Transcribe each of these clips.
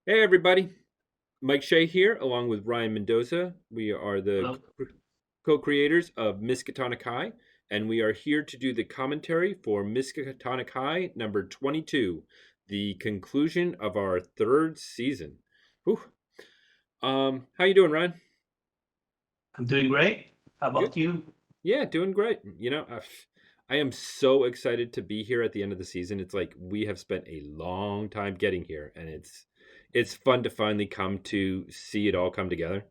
Hey everybody, Mike Shea here, along with Ryan Mendoza. We are the Hello. co-creators of Miskatonic High, and we are here to do the commentary for Miskatonic High number 22, the conclusion of our third season. Whew. How you doing, Ryan? I'm doing great. How Good. about you? Yeah, doing great. I am so excited to be here at the end of the season. It's like we have spent a long time getting here, and it's fun to finally come to see it all come together.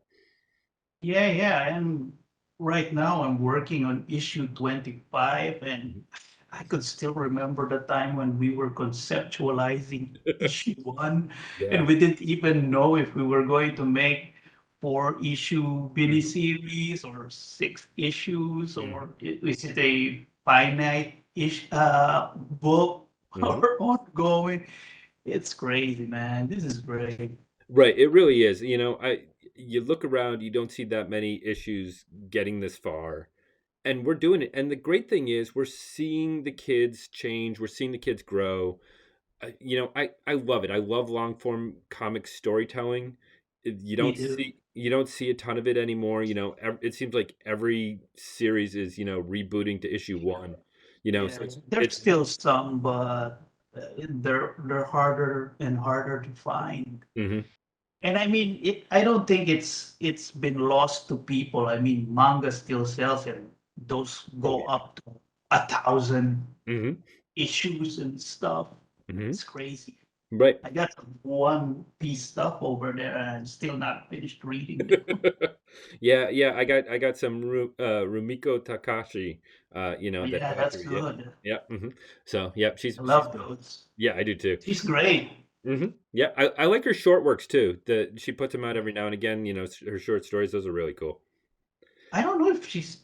Yeah. And right now I'm working on issue 25, and Mhm. I could still remember the time when we were conceptualizing issue one, Yeah. and we didn't even know if we were going to make four issue Mhm. miniseries or six issues, Mhm. or is it a finite book Mhm. or ongoing? It's crazy, man. This is great. Right, it really is. I you look around, you don't see that many issues getting this far, and we're doing it. And the great thing is we're seeing the kids change, we're seeing the kids grow. I love it. I love long form comic storytelling. Me too. You don't see a ton of it anymore. It seems like every series is rebooting to issue one. Yeah, So there's it's still some, but they're harder and harder to find. Mhm. And I mean, I don't think it's been lost to people. I mean, manga still sells, and those Oh go yeah. up to 1,000 Hmm. issues and stuff. Hmm. It's crazy. Right. I got some One Piece stuff over there, and I'm still not finished reading them. Yeah. I got some Rumiko Takashi. That Yeah, that's author. Yeah. good. Yeah. So yeah, I she's love those. yeah, I do too. She's great. Yeah, I like her short works too. She puts them out every now and again. Her short stories. Those are really cool. I don't know if she's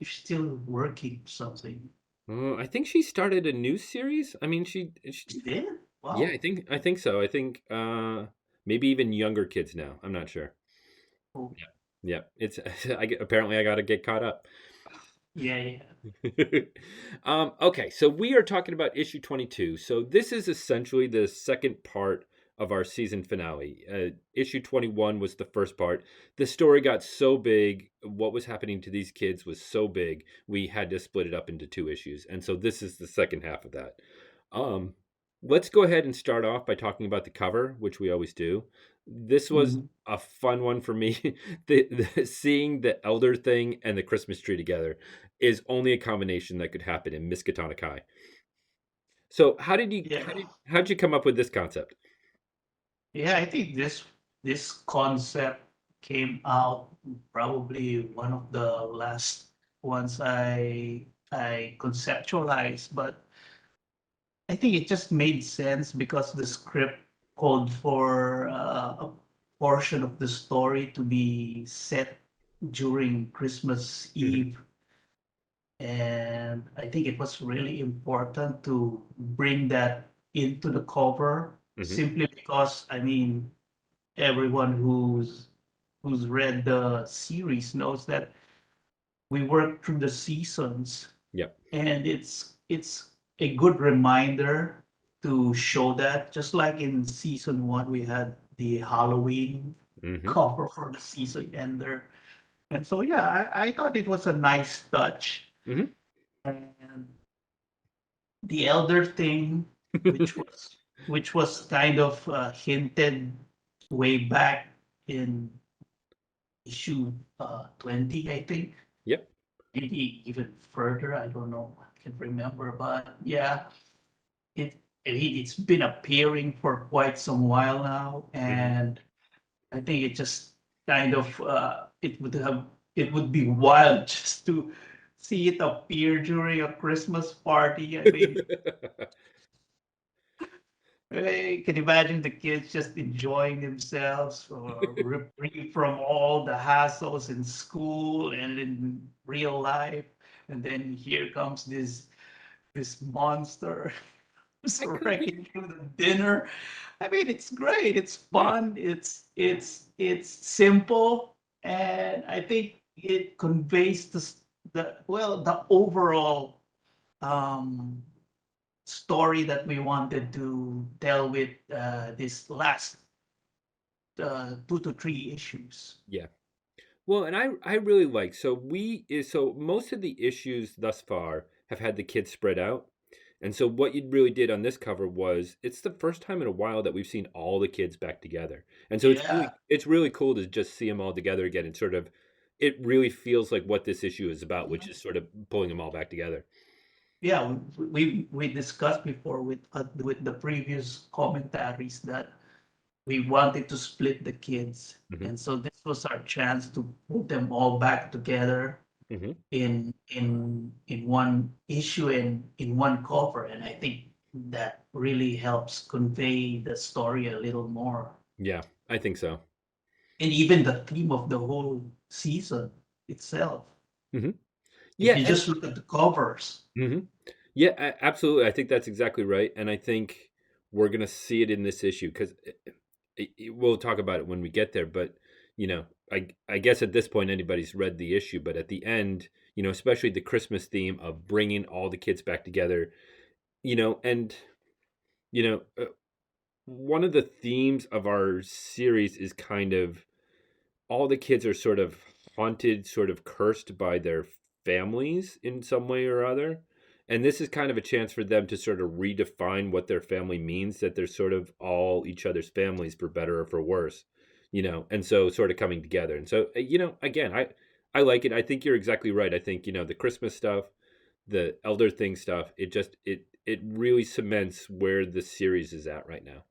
still working something. I think she started a new series. I mean, She did? yeah, Wow. I think so. I think maybe even younger kids now. I'm not sure. Oh, Yeah, yeah. Apparently I got to get caught up. yeah. Okay, so we are talking about issue 22. So this is essentially the second part of our season finale. Issue 21 was the first part. The story got so big, what was happening to these kids was so big, we had to split it up into two issues. And so this is the second half of that. Um, let's go ahead and start off by talking about the cover, which we always do. This was Mhm. a fun one for me. Seeing the elder thing and the Christmas tree together is only a combination that could happen in Miskatonic High. So Yeah. how'd you come up with this concept? Yeah, I think this concept came out probably one of the last ones I conceptualized, but I think it just made sense because the script called for a portion of the story to be set during Christmas Hmm. Eve. And I think it was really important to bring that into the cover Hmm. simply because, I mean, everyone who's read the series knows that we work through the seasons, Yep. and it's a good reminder to show that, just like in season one we had the Halloween Hmm. cover for the season ender. And so yeah, I thought it was a nice touch. Hmm. And the elder thing, which was kind of hinted way back in issue 20, I think, Yep. maybe even further. I don't know. I can't remember, but yeah, it it's been appearing for quite some while now, Hmm. and I think it just kind of it would be wild just to see it appear during a Christmas party. I mean, I can imagine the kids just enjoying themselves or reprieve from all the hassles in school and in real life. And then here comes this monster who's That could be. wrecking through the dinner. I mean, it's great. It's Yeah. fun. It's simple, and I think it conveys the overall um story that we wanted to tell with this last 2 to 3 issues. Yeah. Well, and I really like so most of the issues thus far have had the kids spread out. And so what you really did on this cover was it's the first time in a while that we've seen all the kids back together. And so Yeah, it's really cool to just see them all together again and sort of it really feels like what this issue is about, which is sort of pulling them all back together. yeah. We discussed before with the previous commentaries that we wanted to split the kids, Hmm. and so this was our chance to put them all back together Hmm. in one issue and in one cover, and I think that really helps convey the story a little more, Yeah, I think so. and even the theme of the whole season itself. Hmm. If Yeah, you just look at the covers. mhm. Yeah, absolutely. I think that's exactly right, and I think we're gonna see it in this issue because we'll talk about it when we get there. But I guess at this point anybody's read the issue, but at the end, especially the Christmas theme of bringing all the kids back together, and you know, uh, one of the themes of our series is kind of all the kids are sort of haunted, sort of cursed by their families in some way or other. And this is kind of a chance for them to sort of redefine what their family means, that they're sort of all each other's families for better or for worse, and so sort of coming together. And so, again, I like it. I think you're exactly right. I think, the Christmas stuff, the elder thing stuff, it really cements where the series is at right now.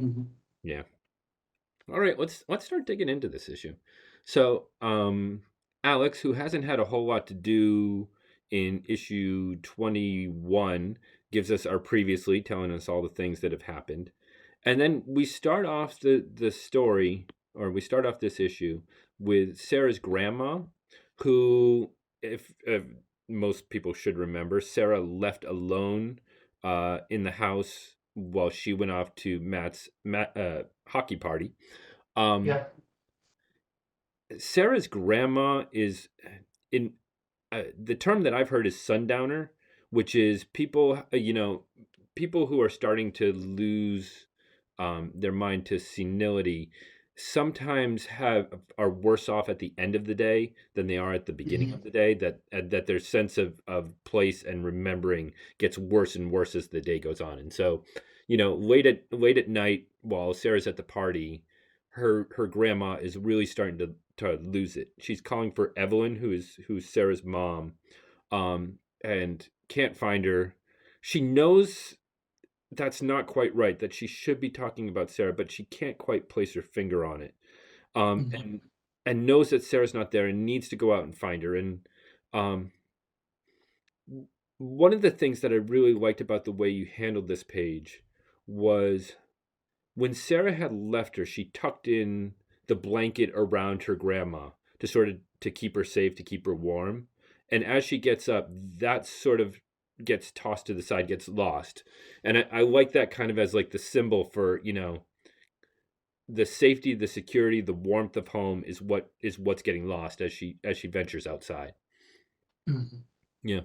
Mhm. Yeah. All right, let's start digging into this issue. So, Alex, who hasn't had a whole lot to do in issue 21, gives us our previously, telling us all the things that have happened. And then we start off the story, or we start off this issue with Sarah's grandma, who, if most people should remember, Sarah left alone in the house while she went off to Matt hockey party. um, Yeah. Sarah's grandma is in the term that I've heard is sundowner, which is people, people who are starting to lose their mind to senility sometimes are worse off at the end of the day than they are at the beginning Mhm. of the day. That their sense of place and remembering gets worse and worse as the day goes on. And so, late at night while Sarah's at the party, her grandma is really starting to lose it. She's calling for Evelyn, who's Sarah's mom, and can't find her. She knows that's not quite right, that she should be talking about Sarah, but she can't quite place her finger on it. Um, Mhm. and and knows that Sarah's not there and needs to go out and find her. And um, one of the things that I really liked about the way you handled this page was when Sarah had left her, she tucked in the blanket around her grandma to sort of to keep her safe, to keep her warm. And as she gets up, that sort of gets tossed to the side, gets lost. And I like that kind of as like the symbol for, the safety, the security, the warmth of home is what's getting lost as she ventures outside. Mhm. Yeah.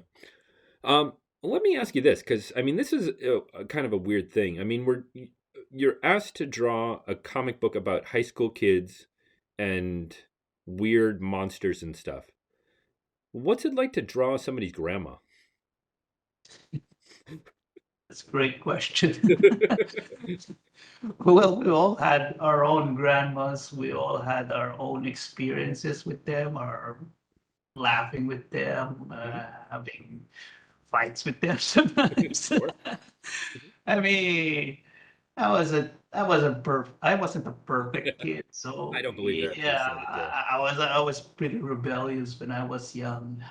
Let me ask you this, because I mean, this is a kind of a weird thing. I mean, you're asked to draw a comic book about high school kids and weird monsters and stuff. What's it like to draw somebody's grandma? That's a great question. Well, we all had our own grandmas. We all had our own experiences with them, or laughing with them, Mhm. having fights with them sometimes. Sure. I mean, I wasn't a perfect kid, I so don't believe that for a yeah, second. Yeah. I was pretty rebellious when I was young.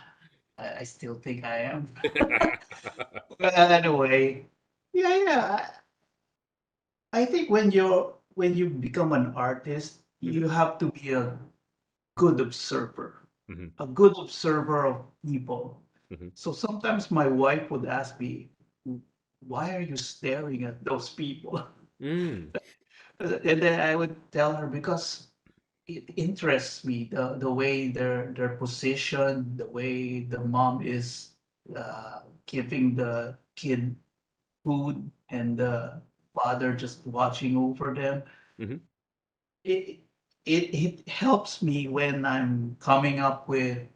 I still think I am. But anyway, yeah. I think when you become an artist, Hmm. you have to be good observer, Hmm. a good observer of people. Hmm. So sometimes my wife would ask me, "Why are you staring at those people?" Mm. And then I would tell her because it interests me the way their position, the way the mom is giving the kid food and the father just watching over them. Mhm. It it helps me when I'm coming up with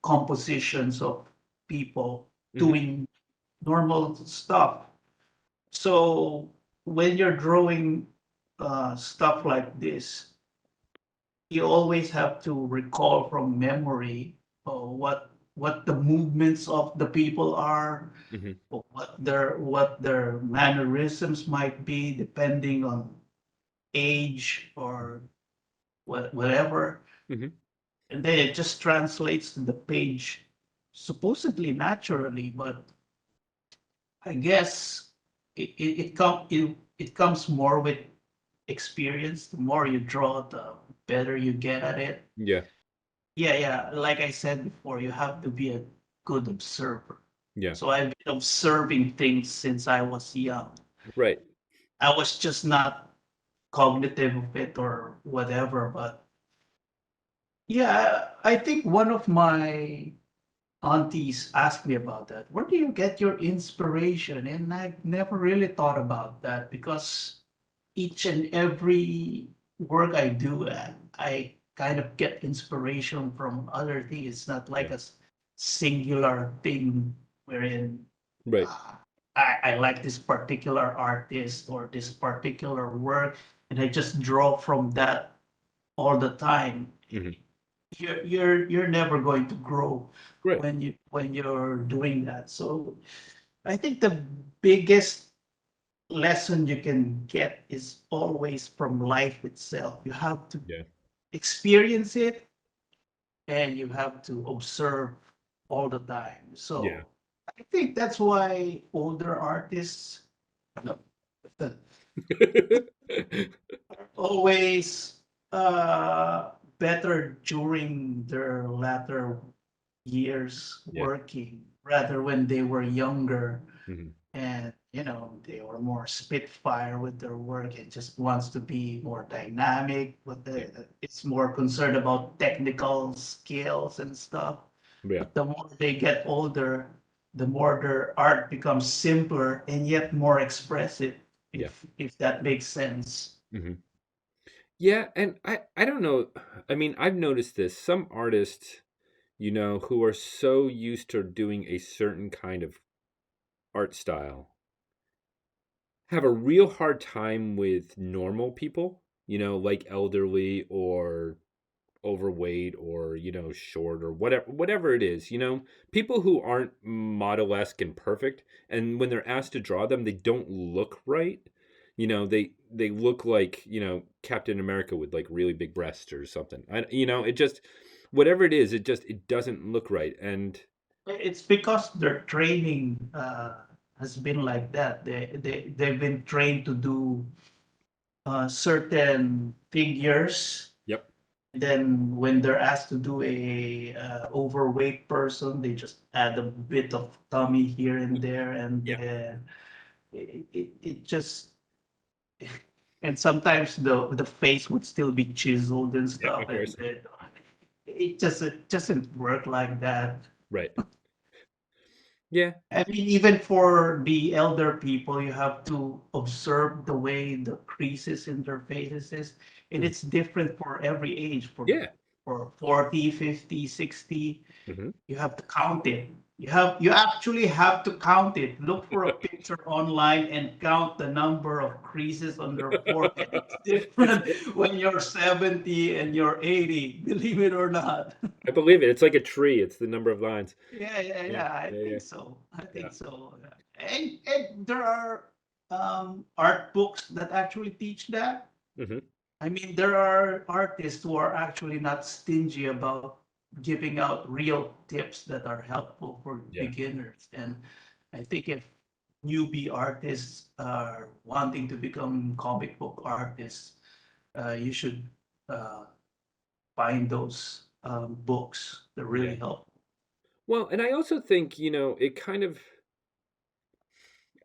compositions of people Mhm. doing normal stuff. So when you're drawing stuff like this, you always have to recall from memory what the movements of the people are, Mhm. or what their mannerisms might be, depending on age or whatever, Mhm. and then it just translates to the page supposedly naturally, but I guess it comes more with experience. The more you draw, the better you get at it. Yeah. Yeah, yeah. Like I said before, you have to be a good observer. Yeah. So I've been observing things since I was young. Right. I was just not cognitive of it or whatever, but yeah, I think one of my aunties asked me about that. Where do you get your inspiration? And I never really thought about that because each and every work I do, I kind of get inspiration from other things. It's not Yeah. like a singular thing wherein Right. uh, I like this particular artist or this particular work, and I just draw from that all the time. Mhm. You're never going to grow Right. when you're doing that. So I think the biggest lesson you can get is always from life itself. You have to Yeah. experience it and you have to observe all the time. Yeah. So I think that's why older artists are always better during their latter years Yeah. working rather when they were younger, Mhm. and they were more spitfire with their work and just wants to be more dynamic, but Yeah. it's more concerned about technical skills and stuff. Yeah. But the more they get older, the more their art becomes simpler and yet more expressive, Yeah. if that makes sense. Mhm. Yeah, and I don't know. I mean, I've noticed this. Some artists, who are so used to doing a certain kind of art style have a real hard time with normal people, like elderly or overweight or, short or whatever it is, people who aren't model-esque and perfect, and when they're asked to draw them, they don't look right. They look like, Captain America with like really big breasts or something. It just whatever it is, it doesn't look right. And It's because their training has been like that. They've been trained to do certain figures. yep. Then when they're asked to do a overweight person, they just add a bit of tummy here and there, and Yeah. then it just and sometimes the face would still be chiseled and Yeah, stuff, of and course. it doesn't work like that. Right. Yeah. I mean, even for the elder people, you have to observe the way the creases in their faces is, and Mhm. it's different for every age. Yeah. For 40, 50, 60, Mhm. you have to count it. You actually have to count it. Look for a picture online and count the number of creases on their forehead. It's It's different when you're 70 and you're 80, believe it or not. I believe it. It's like a tree. It's the number of lines. Yeah, yeah, Yeah. yeah. I Yeah, yeah. think so. I Yeah. think so. Yeah. And there are art books that actually teach that. Mhm. I mean, there are artists who are actually not stingy about giving out real tips that are helpful for Yeah. beginners. And I think if newbie artists are wanting to become comic book artists, you should uh, find those books that Yeah. really help. Well, and I also think, it kind of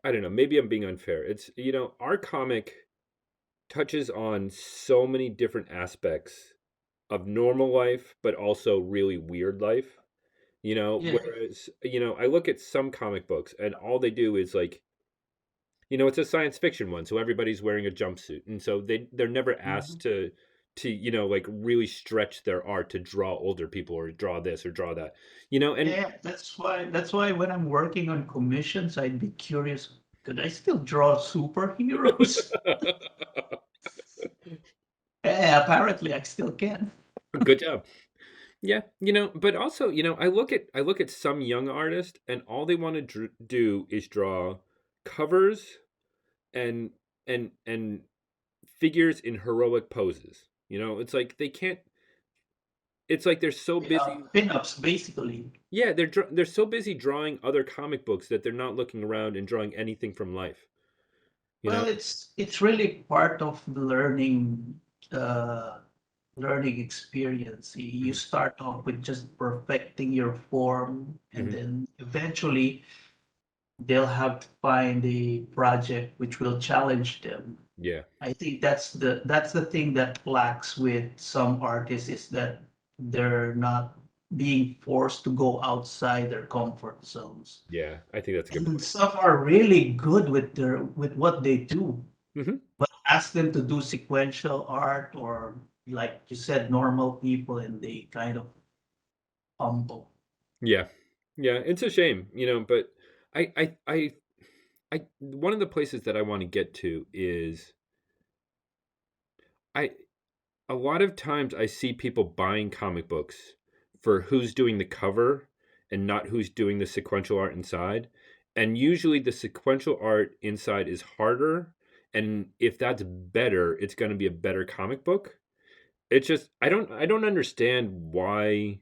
I don't know, maybe I'm being unfair. It's, our comic touches on so many different aspects of normal life, but also really weird life. Yeah, whereas, I look at some comic books and all they do is like, it's a science fiction one, so everybody's wearing a jumpsuit. And so they're never mhm. asked to, like really stretch their art to draw older people or draw this or draw that. And Yeah, that's why when I'm working on commissions, I'd be curious, could I still draw superheroes? Yeah, apparently I still can. good job. Yeah, but also, I look at some young artists and all they want to do is draw covers and and figures in heroic poses. It's like they can't. It's like they're so Yeah, busy. pinups basically. Yeah, they're so busy drawing other comic books that they're not looking around and drawing anything from life. You know? Well, it's really part of the uh, learning experience. You Mhm, start off with just perfecting your form, and mhm. then eventually they'll have to find a project which will challenge them. Yeah, I think that's the thing that lacks with some artists is that they're not being forced to go outside their comfort zones. yeah. I think that's a good And point. some are really good with what they do, Hmm. but ask them to do sequential art or like you said, normal people and they kind of humble. Yeah, yeah. It's a shame, but one of the places that I want to get to is I a lot of times I see people buying comic books for who's doing the cover and not who's doing the sequential art inside. And usually the sequential art inside is harder. And if that's better, it's going to be a better comic book. It's just I don't understand why.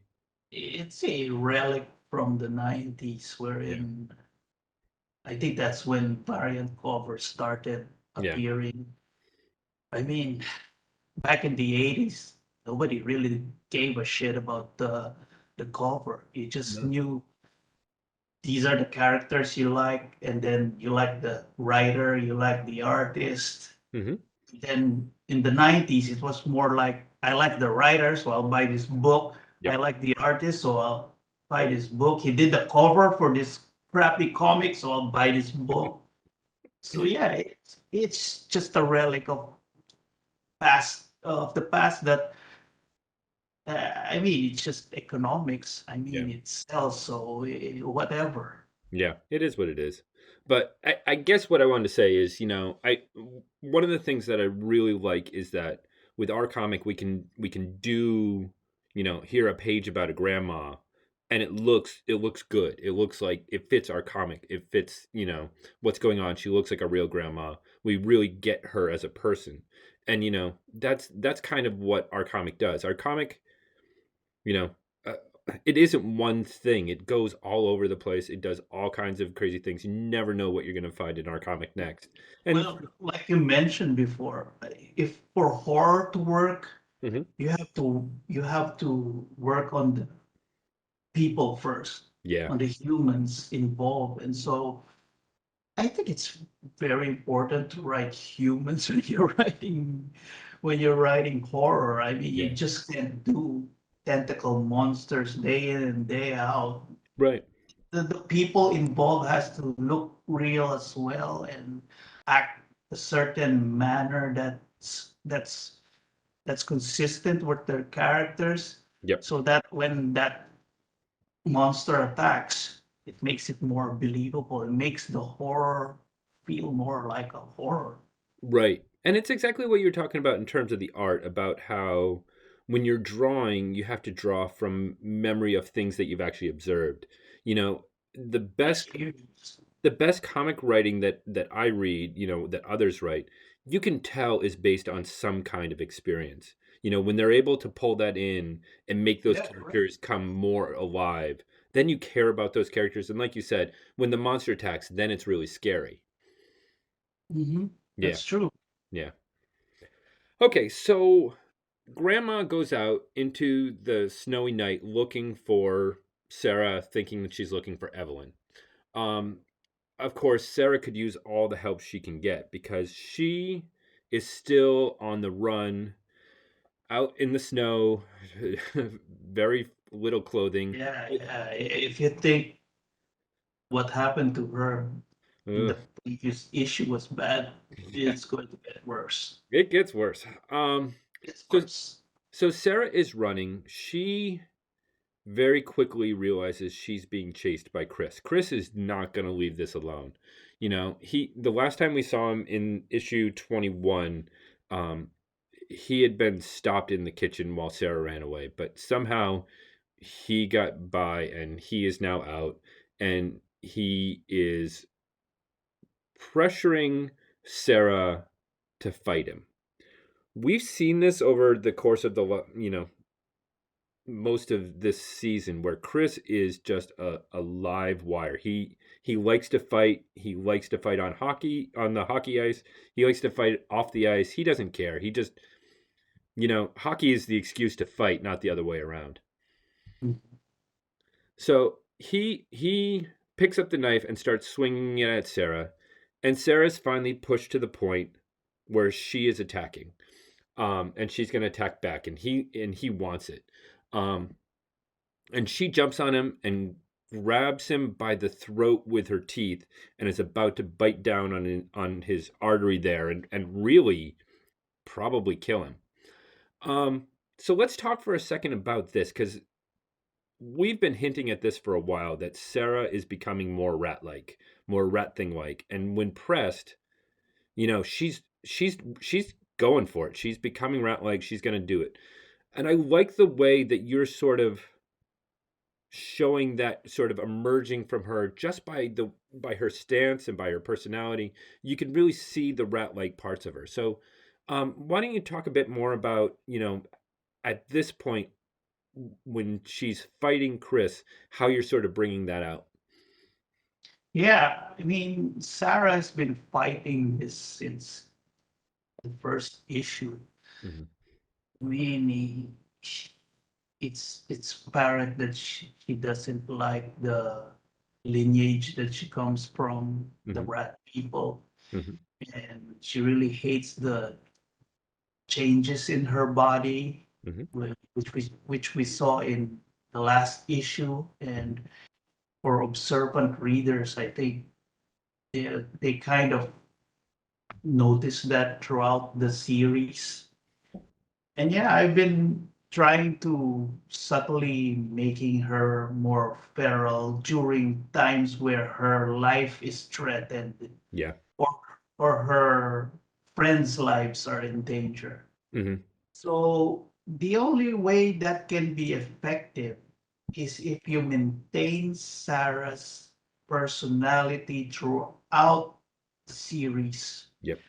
It's a relic from the 90s Yeah. wherein I think that's when variant covers started Yeah. appearing. I mean, back in the 80s, nobody really gave a shit about the cover. You just No. knew these are the characters you like, and then you like the writer, you like the artist. Hmm. Then in the 90s, it was more like I like the writer, so I'll buy this book. I Yep. like the artist, so I'll buy this book. He did the cover for this crappy comic, so I'll buy this book. So yeah, it's just a relic of the past that I mean, it's just economics. I Yeah. mean, it sells, so whatever. Yeah, it is what it is. But I guess what I wanted to say is, one of the things that I really like is that with our comic we can do, hear a page about a grandma and it looks good. It looks like it fits our comic. It fits, what's going on. She looks like a real grandma. We really get her as a person. And that's kind of what our comic does. Our comic, you know, uh, it isn't one thing. It goes all over the place. It does all kinds of crazy things. You never know what you're going to find in our comic next. And Well, like you mentioned before, if for horror to work, mhm, you have to work on the people first, yeah, on the humans involved, and so I think it's very important to write humans when you're writing horror. I mean, you yeah, just can't do tentacle monsters day in and day out. right, The people involved has to look real as well and act a certain manner that's consistent with their characters yep. so that when that monster attacks it makes it more believable. It makes the horror feel more like a horror. Right. And it's exactly what you're talking about in terms of the art, about how when you're drawing, you have to draw from memory of things that you've actually observed. You know, the best Experience. the best comic writing that I read, that others write, you can tell is based on some kind of experience. When they're able to pull that in and make those Yeah, correct. characters come more alive, then you care about those characters. And like you said, when the monster attacks, then it's really scary. Hmm. Yeah, That's true. yeah. Okay, so Grandma goes out into the snowy night looking for Sarah, thinking that she's looking for Evelyn. Um, of course, Sarah could use all the help she can get because she is still on the run out in the snow, very little clothing. Yeah, yeah. If you think what happened to her in Ugh, the previous issue was bad, yeah, it's going to get worse. it gets worse. It's So worse. so Sarah is running. She very quickly realizes she's being chased by Chris. Chris is not going to leave this alone. You know, the last time we saw him in issue 21, um, he had been stopped in the kitchen while Sarah ran away, but somehow he got by and he is now out and he is pressuring Sarah to fight him. We've seen this over the course of most of this season where Chris is just a live wire. He likes to fight. He likes to fight on the hockey ice. He likes to fight off the ice. He doesn't care. He just, hockey is the excuse to fight, not the other way around. So he picks up the knife and starts swinging it at Sarah, and Sarah's finally pushed to the point where she is attacking, and she's going to attack back, and he wants it, um, and she jumps on him and grabs him by the throat with her teeth, and is about to bite down on his artery there, and really probably kill him. Um, so let's talk for a second about this because we've been hinting at this for a while that Sarah is becoming more rat-like, more rat thing-like, and when pressed, she's going for it. She's becoming rat-like. She's going to do it, and I like the way that you're sort of showing that sort of emerging from her just by her stance and by her personality. You can really see the rat-like parts of her. So, why don't you talk a bit more about at this point when she's fighting Chris, how you're sort of bringing that out. Yeah, I mean, Sarah has been fighting this since the first issue. Mhm, I mean, it's apparent that she doesn't like the lineage that she comes from, the mhm, rat people, mhm, and she really hates the changes in her body, mhm, which we saw in the last issue. mhm. And for observant readers, I think they kind of notice that throughout the series. And yeah, I've been trying to subtly making her more feral during times where her life is threatened, Yeah. or or her friends' lives are in danger. Mhm, So the only way that can be effective is if you maintain Sarah's personality throughout the series. yep.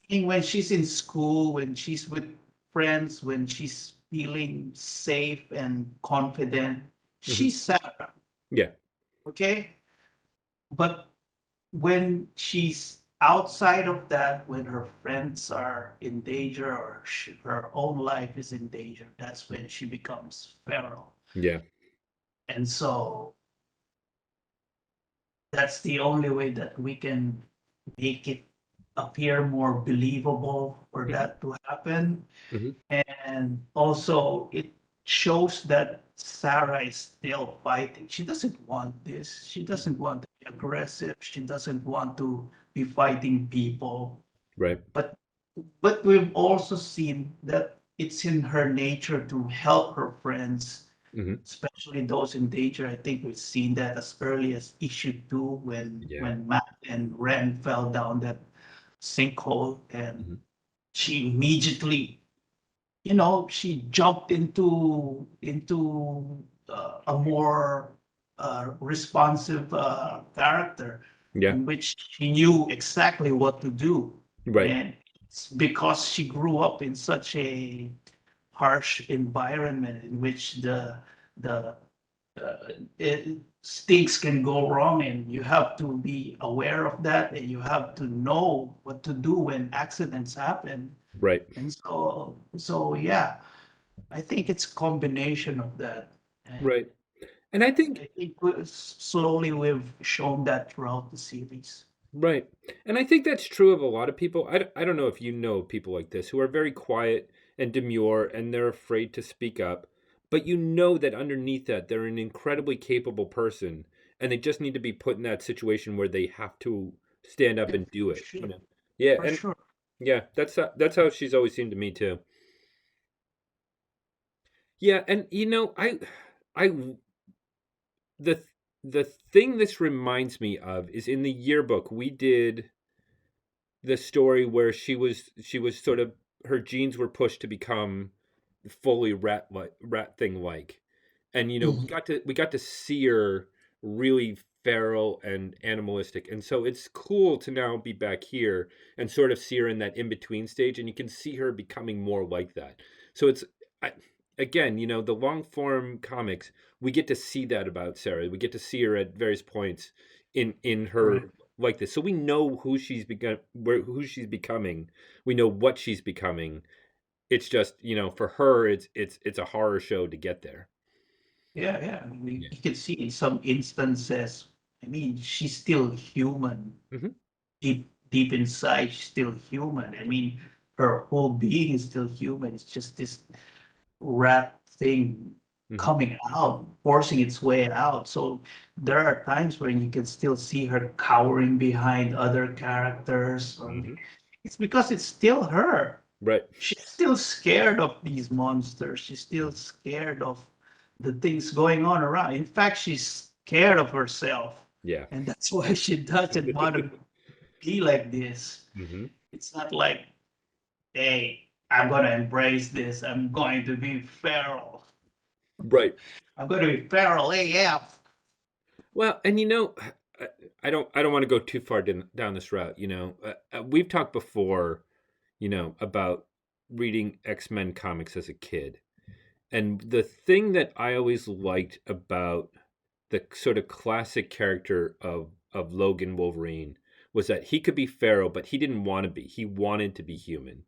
Meaning when she's in school, when she's with friends, when she's feeling safe and confident, Mhm, she's Sarah, yeah. okay? But when she's outside of that, when her friends are in danger or her own life is in danger, that's when she becomes feral. Yeah. And so that's the only way that we can make it appear more believable for Mhm, that to happen. mhm, And also, it shows that Sarah is still fighting. She doesn't want this. She doesn't want to be aggressive. She doesn't want to be fighting people. right. But but we've also seen that it's in her nature to help her friends, Mhm, especially those in danger. I think we've seen that as early as issue 2 when yeah. Matt and Ren fell down that sinkhole, and Mhm, she immediately, she jumped into a more responsive character yeah. in which she knew exactly what to do. Right. And it's because she grew up in such a harsh environment in which the it, things can go wrong, and you have to be aware of that, and you have to know what to do when accidents happen. Right. And so yeah, I think it's a combination of that. And Right. And I think I think slowly we've shown that throughout the series. right. And I think that's true of a lot of people. I don't know if you know people like this who are very quiet and demure and they're afraid to speak up. but you know that underneath that they're an incredibly capable person, and they just need to be put in that situation where they have to stand up Yeah, and do for it, sure, Yeah, for and sure. yeah, that's how she's always seemed to me too. Yeah, and I the the thing this reminds me of is in the yearbook we did the story where she was sort of her genes were pushed to become fully rat thing like, and Mhm. we got to see her really feral and animalistic, and so it's cool to now be back here and sort of see her in that in between stage, and you can see her becoming more like that. So I, again, the long form comics, we get to see that about Sarah. We get to see her at various points in her Right. like this, so we know who she's becoming. We know what she's becoming. It's just, for her, it's a horror show to get there. Yeah, yeah. Yeah. You can see in some instances, I mean, she's still human. Hmm. Deep inside, she's still human. I mean, her whole being is still human. It's just this rat thing Hmm. coming out, forcing its way out. So there are times when you can still see her cowering behind other characters. Hmm. It's because it's still her. Right. She's still scared of these monsters. She's still Mhm. scared of the things going on around. In fact, she's scared of herself. Yeah. And that's why she doesn't want to be like this. Hmm. It's not like, hey, I'm going to embrace this. I'm going to be feral. Right. I'm going to be feral AF. Well, and I, I don't want to go too far down this route. We've talked before, about reading X-Men comics as a kid. And the thing that I always liked about the sort of classic character of Logan Wolverine was that he could be feral, but he didn't want to be. He wanted to be human.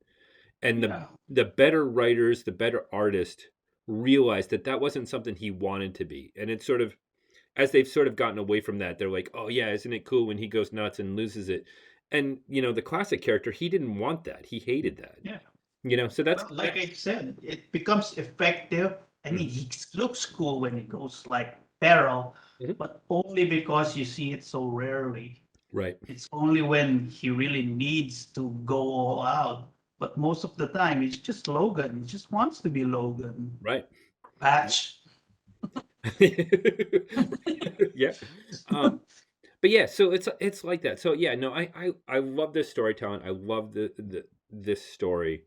And Yeah. the better writers, the better artist realized that that wasn't something he wanted to be. And it's sort of, as they've sort of gotten away from that, they're like, "Oh yeah, isn't it cool when he goes nuts and loses it?" And the classic character, he didn't want that. He hated that. Yeah. So that's Well, like I said, it becomes effective. I mean, Mhm. he looks cool when he goes like feral, Mhm. but only because you see it so rarely. Right. It's only when he really needs to go all out. But most of the time, it's just Logan. He just wants to be Logan. Right. Patch. Yeah. Um, but yeah, so it's like that. So yeah, no, I love this storytelling. I love this story.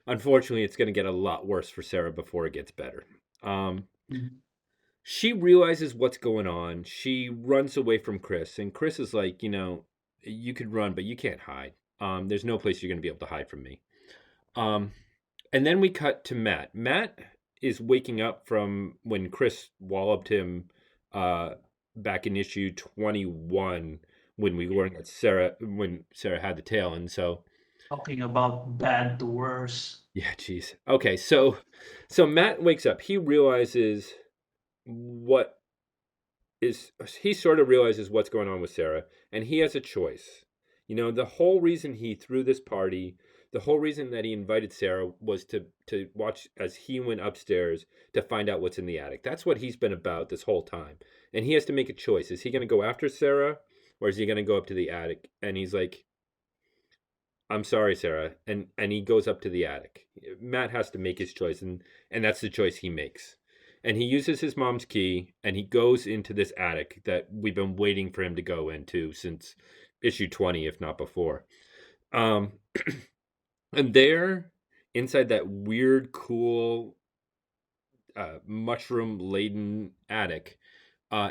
Unfortunately, it's going to get a lot worse for Sarah before it gets better. Um, she realizes what's going on. She runs away from Chris, and Chris is like, you could run, but you can't hide. There's no place you're going to be able to hide from me. Um, and then we cut to Matt. Matt is waking up from when Chris walloped him uh, back in issue 21 when we learned that when Sarah had the tail. And so, Talking about bad to worse. yeah, geez. Okay, so Matt wakes up. What he sort of realizes what's going on with Sarah, and he has a choice. The whole reason he threw this party, the whole reason that he invited Sarah was to watch as he went upstairs to find out what's in the attic. That's what he's been about this whole time. And he has to make a choice. Is he going to go after Sarah, or is he going to go up to the attic? And he's like, "I'm sorry, Sarah." And he goes up to the attic. Matt has to make his choice, and that's the choice he makes. And he uses his mom's key, and he goes into this attic that we've been waiting for him to go into since issue 20, if not before. Um, and there, inside that weird, cool, mushroom laden attic,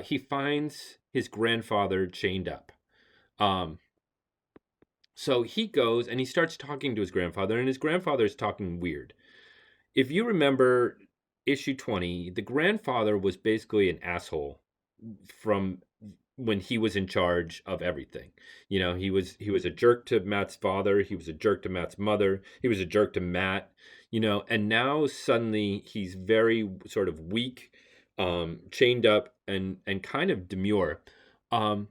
he finds his grandfather chained up. Um, so he goes and he starts talking to his grandfather, and his grandfather is talking weird. If you remember issue 20, the grandfather was basically an asshole from when he was in charge of everything. He was a jerk to Matt's father, he was a jerk to Matt's mother, he was a jerk to Matt, and now suddenly he's very sort of weak, chained up and kind of demure. Um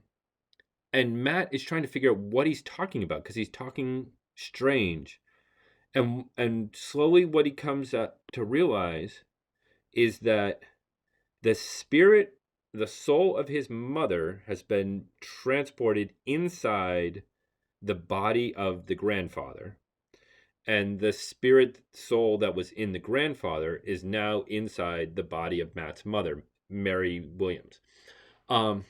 and Matt is trying to figure out what he's talking about because he's talking strange. And slowly what he comes to realize is that the spirit, the soul of his mother has been transported inside the body of the grandfather, and the spirit soul that was in the grandfather is now inside the body of Matt's mother, Mary Williams. Of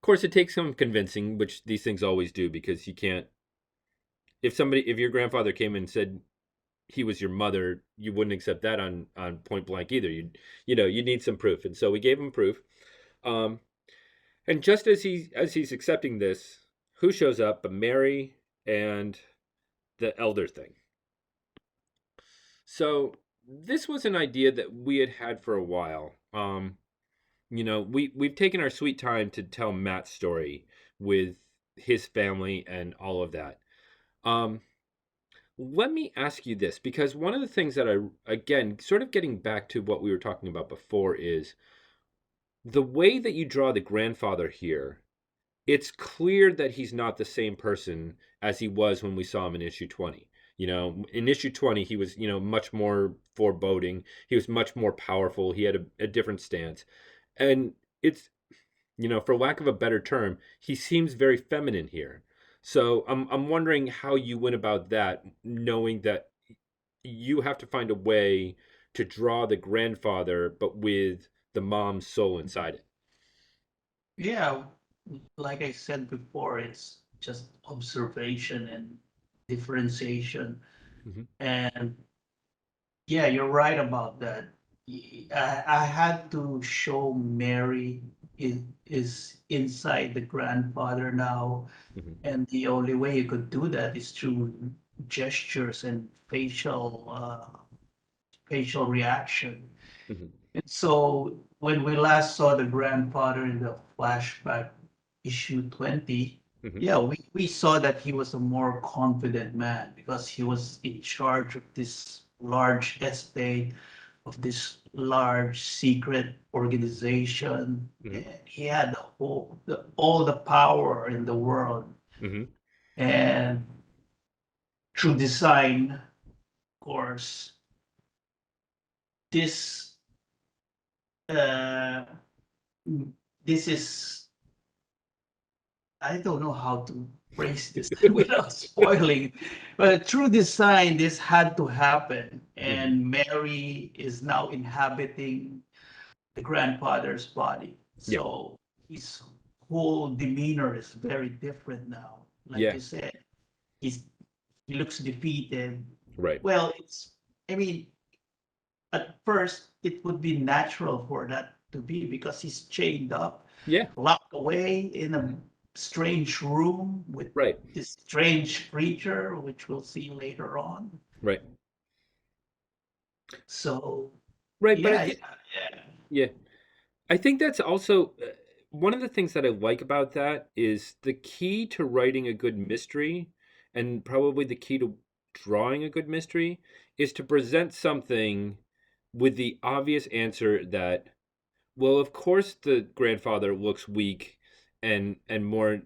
course, it takes some convincing, which these things always do, because you can't. If your grandfather came and said he was your mother, you wouldn't accept that on point blank either. You need some proof, and so we gave him proof. Um, and just as he's accepting this, who shows up? But Mary and the elder thing. So this was an idea that we had had for a while. We've taken our sweet time to tell Matt's story with his family and all of that. Um, Let me ask you this, because one of the things that again, sort of getting back to what we were talking about before, is the way that you draw the grandfather here. It's clear that he's not the same person as he was when we saw him in issue 20. In issue 20, he was, much more foreboding. He was much more powerful. He had a different stance. And it's, for lack of a better term, he seems very feminine here. So I'm wondering how you went about that, knowing that you have to find a way to draw the grandfather, but with the mom's soul inside it. Yeah, like I said before, it's just observation and differentiation. Hmm. And yeah, you're right about that. I had to show Mary is inside the grandfather now, Hmm. and the only way you could do that is through gestures and facial reaction. Hmm. And so when we last saw the grandfather in the flashback issue 20, Hmm. yeah, we saw that he was a more confident man because he was in charge of this large estate, of this large secret organization. Hmm. And he had all the power in the world. Hmm. And through design, of course, this uh, this is I don't know how to phrase this without spoiling, but through design, this had to happen. Hmm. And Mary is now inhabiting the grandfather's body. Yeah. So his whole demeanor is very different now. Like Yeah. you said, he's, he looks defeated. Right. Well, I mean, at first, it would be natural for that to be because he's chained up, Yeah. locked away in a strange room with Right. this strange creature, which we'll see later on. Right. So, Right. But yeah, yeah, yeah. yeah, I think that's also one of the things that I like about that is the key to writing a good mystery, and probably the key to drawing a good mystery, is to present something with the obvious answer that, well, of course the grandfather looks weak and more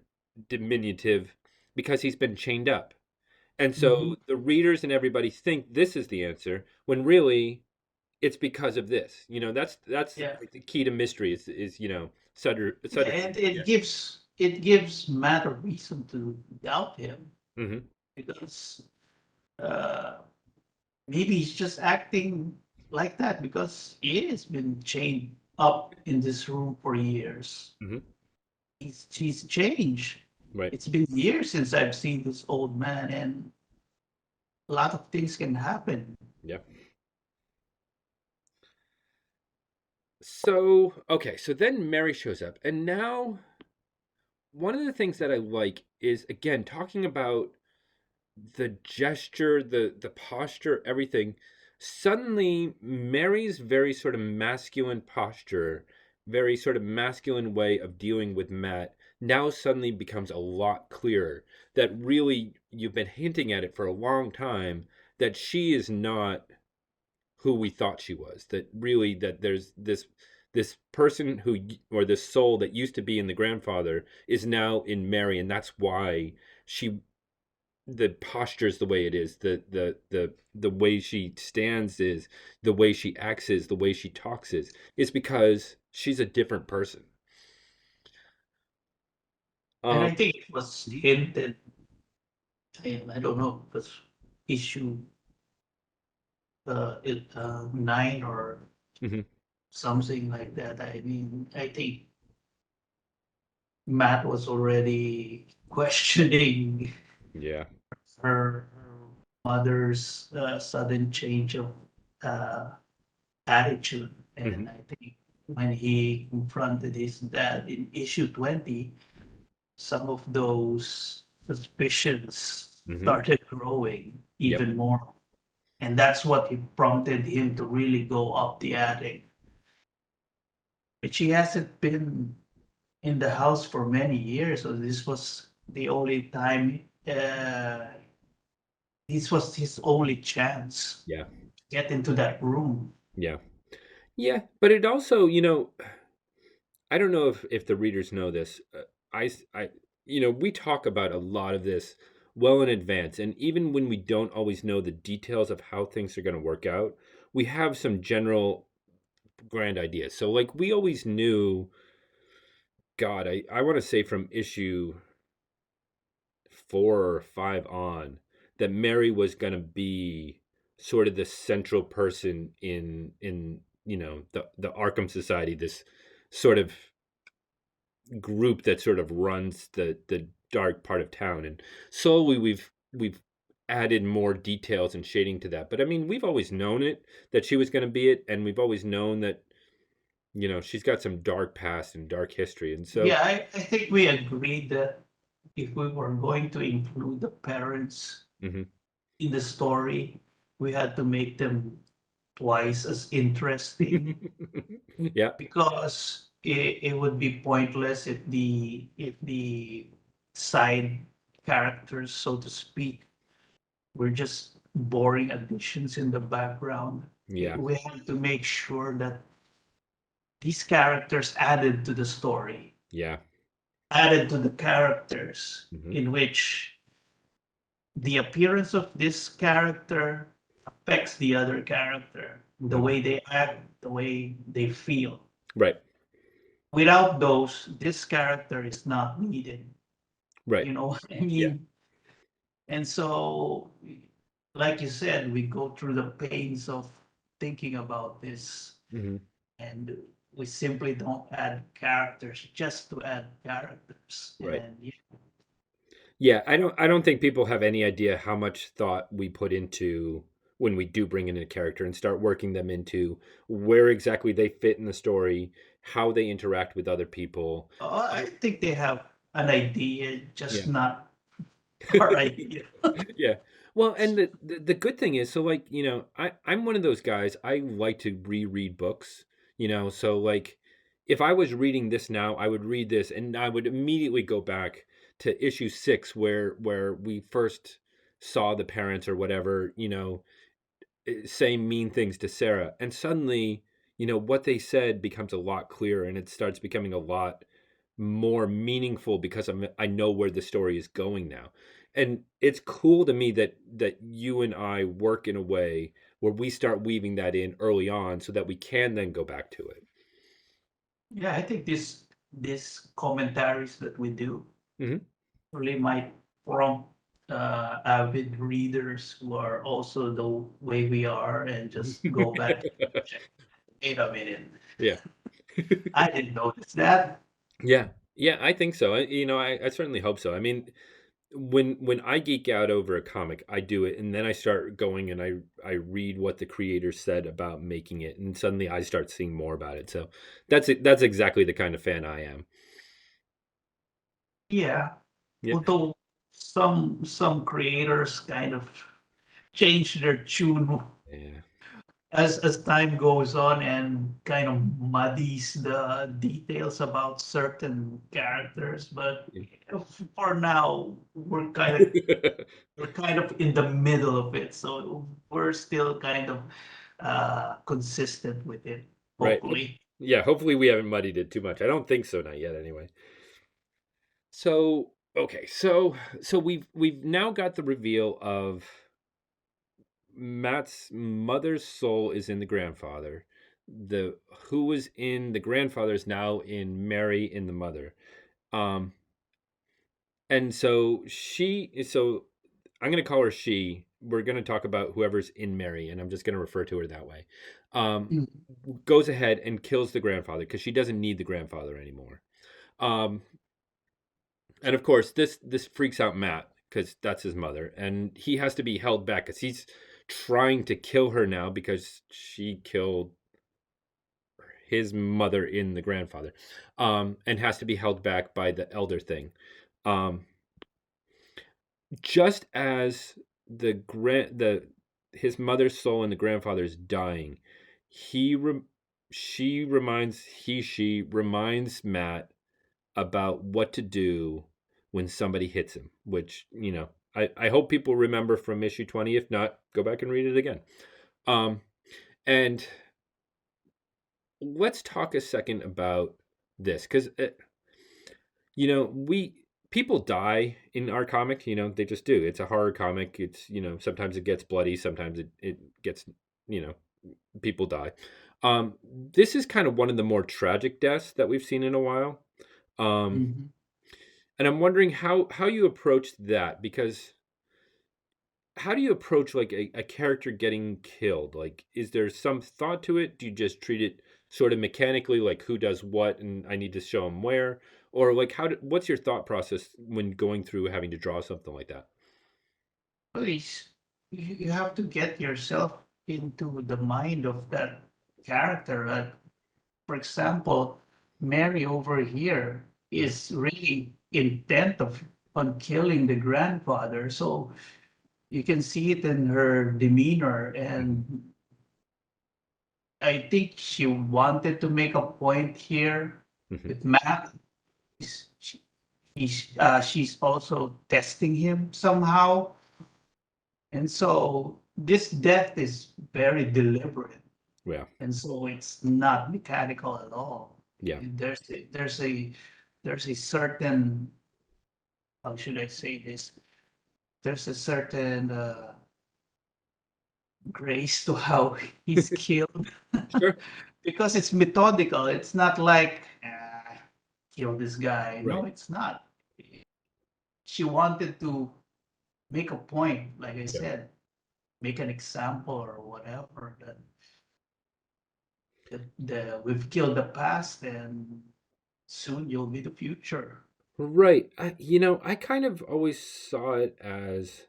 diminutive because he's been chained up. And Mhm. so the readers and everybody think this is the answer when really it's because of this. That's Yeah, like the key to mystery is yeah, Sutter. and Yeah. it gives Matt a reason to doubt him Hmm. because uh, maybe he's just acting like that because he has been chained up in this room for years. Hmm. He's changed. Right. It's been years since I've seen this old man, and a lot of things can happen. Yeah. So okay, so then Mary shows up, and now one of the things that I like is, again, talking about the gesture, the posture, everything. Suddenly, Mary's very sort of masculine posture, very sort of masculine way of dealing with Matt now suddenly becomes a lot clearer. That really, you've been hinting at it for a long time, that she is not who we thought she was. That really, that there's this person who, or this soul that used to be in the grandfather, is now in Mary, and that's why she the posture is the way it is, the way she stands is, the way she acts is, the way she talks is. It's because she's a different person. And Um, I think it was hinted, I don't know, it was issue 9 or mhm, something like that. I mean, I think Matt was already questioning yeah, her mother's sudden change of uh, attitude. mhm, And I think when he confronted his dad in issue 20, some of those suspicions mhm, started growing yep, even more. And that's what prompted him to really go up the attic. But she hasn't been in the house for many years, so this was the only time. This was his only chance yeah, to get into that room. yeah, yeah. But it also, I don't know if the readers know this. I, we talk about a lot of this well in advance, and even when we don't always know the details of how things are going to work out, we have some general grand ideas. So, like, we always knew. God, I want to say from issue 4 or 5 on that Mary was going to be sort of the central person in the Arkham Society, this sort of group that sort of runs the dark part of town, and slowly we've added more details and shading to that. But I mean, we've always known it, that she was going to be it, and we've always known that she's got some dark past and dark history, and so Yeah, I think we agreed that if we were going to include the parents mhm. in the story, we had to make them twice as interesting Yeah, because it would be pointless if the side characters, so to speak, were just boring additions in the background. yeah, We have to make sure that these characters added to the story, yeah, added to the characters, hmm, in which the appearance of this character affects the other character, the hmm, way they act, the way they feel. right, Without those, this character is not needed. right, You know what I yeah, mean? And so, like you said, we go through the pains of thinking about this, hmm, and we simply don't add characters just to add characters. right. And Yeah, I don't think people have any idea how much thought we put into when we do bring in a character and start working them into where exactly they fit in the story, how they interact with other people. I think they have an idea, just Yeah. not our idea. Yeah. Well, and the good thing is, so like, I'm one of those guys, I like to reread books, so like if I was reading this now, I would read this and I would immediately go back to issue 6 where we first saw the parents or whatever, saying mean things to Sarah. And suddenly, what they said becomes a lot clearer and it starts becoming a lot more meaningful because I know where the story is going now. And it's cool to me that you and I work in a way where we start weaving that in early on so that we can then go back to it. Yeah, I think these commentaries that we do Hmm. really might prompt avid readers who are also the way we are and just go back and check. Wait a minute, Yeah. I didn't notice that. Yeah. Yeah, I think so. I certainly hope so. I mean, when I geek out over a comic, I do it, and then I start going and I read what the creator said about making it, and suddenly I start seeing more about it. So that's exactly the kind of fan I am. Yeah, Yeah. although some creators kind of change their tune Yeah. as time goes on and kind of muddies the details about certain characters. But for now, we're kind of in the middle of it, so we're still kind of consistent with it, Right. hopefully. Yeah, hopefully we haven't muddied it too much. I don't think so, not yet anyway. So Okay, so we've now got the reveal of Matt's mother's soul is in the grandfather. The who was in the grandfather is now in Mary in the mother. Um, and so I'm gonna call her she. We're gonna talk about whoever's in Mary, and I'm just gonna refer to her that way. Um, Mm. Goes ahead and kills the grandfather because she doesn't need the grandfather anymore. Um, and of course, this freaks out Matt because that's his mother, and he has to be held back because he's trying to kill her now because she killed his mother in the grandfather, and has to be held back by the elder thing. Um, just as the his mother's soul and the grandfather's dying, he re- she reminds he she reminds Matt about what to do when somebody hits him, which, I hope people remember from issue 20. If not, go back and read it again. Um, and let's talk a second about this because, we people die in our comic, they just do. It's a horror comic. It's, sometimes it gets bloody, sometimes it gets, you know, people die. This is kind of one of the more tragic deaths that we've seen in a while. Um, Mhm. And I'm wondering how you approach that because how do you approach like a character getting killed? Like, is there some thought to it? Do you just treat it sort of mechanically, like who does what, and I need to show them where, or like what's your thought process when going through having to draw something like that? Please, you have to get yourself into the mind of that character. Like, for example, Mary over here Hmm. is really intent of on killing the grandfather. So you can see it in her demeanor, Hmm. and I think she wanted to make a point here Hmm. with Matt. She, she's also testing him somehow, and so this death is very deliberate, Yeah, and so it's not mechanical at all. yeah, There's a certain, how should I say this? There's a certain grace to how he's killed sure, because it's methodical. It's not like kill this guy. right, No, it's not. She wanted to make a point, like I yeah, said, make an example or whatever that we've killed the past and soon you'll be the future. right. I kind of always saw it as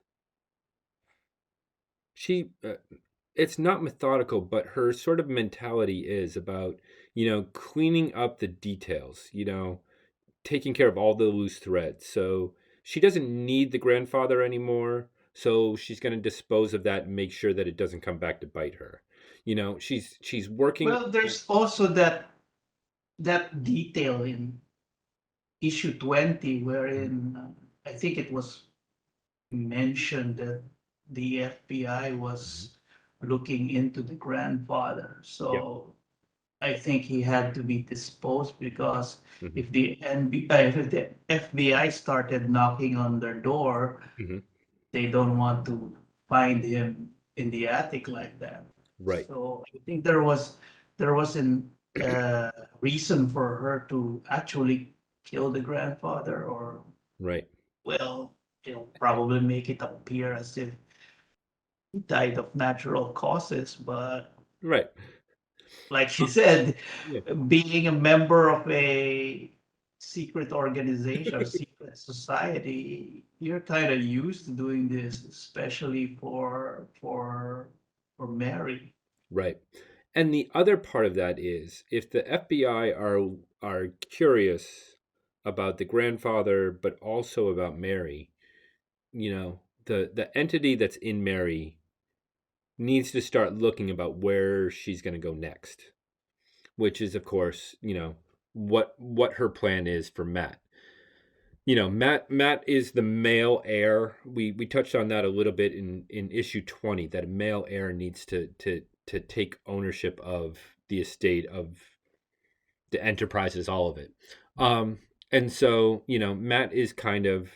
she it's not methodical, but her sort of mentality is about, cleaning up the details, taking care of all the loose threads. So she doesn't need the grandfather anymore, so she's going to dispose of that and make sure that it doesn't come back to bite her. She's working. Well, there's also that detail in issue 20 wherein I think it was mentioned that the FBI Mhm. was looking into the grandfather. Yep. So I think he had to be disposed because Hmm. if the FBI started knocking on their door, Hmm. they don't want to find him in the attic like that. Right. So I think there was an reason for her to actually kill the grandfather, or Right. well, probably make it appear as if he died of natural causes. But Right. like you Um, said, yeah. being a member of a secret organization or secret society, you're kind of used to doing this, especially for Mary. Right. And the other part of that is if the FBI are curious about the grandfather, but also about Mary, the entity that's in Mary needs to start looking about where she's going to go next, which is of course, what her plan is for Matt. Matt is the male heir. We touched on that a little bit in issue 20, that a male heir needs to take ownership of the estate of the enterprises, all of it. Um And so, Matt is kind of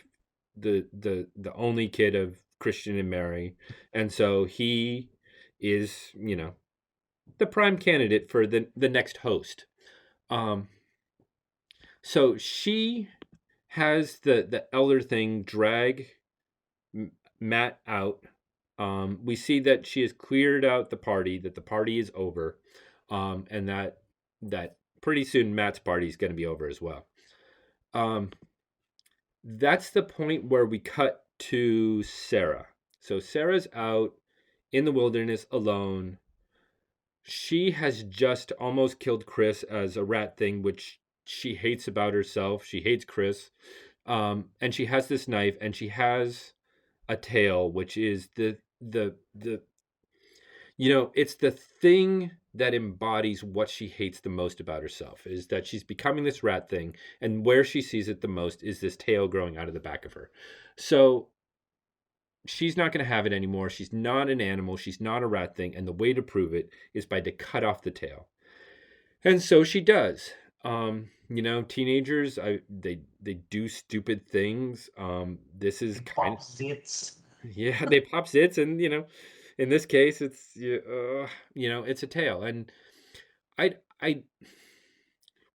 the only kid of Christian and Mary, and so he is, the prime candidate for the next host. Um, so she has the elder thing drag Matt out. We see that she has cleared out the party, that the party is over, and that pretty soon Matt's party is going to be over as well. Um, that's the point where we cut to Sarah. So Sarah's out in the wilderness alone. She has just almost killed Chris as a rat thing, which she hates about herself. She hates Chris. And she has this knife, and she has a tail, which is the it's the thing that embodies what she hates the most about herself, is that she's becoming this rat thing, and where she sees it the most is this tail growing out of the back of her. So she's not going to have it anymore. She's not an animal, she's not a rat thing, and the way to prove it is by to cut off the tail. And so she does. Teenagers, they do stupid things. This is kind of, Pop zits. yeah, they pop zits, and in this case, it's it's a tail. And I I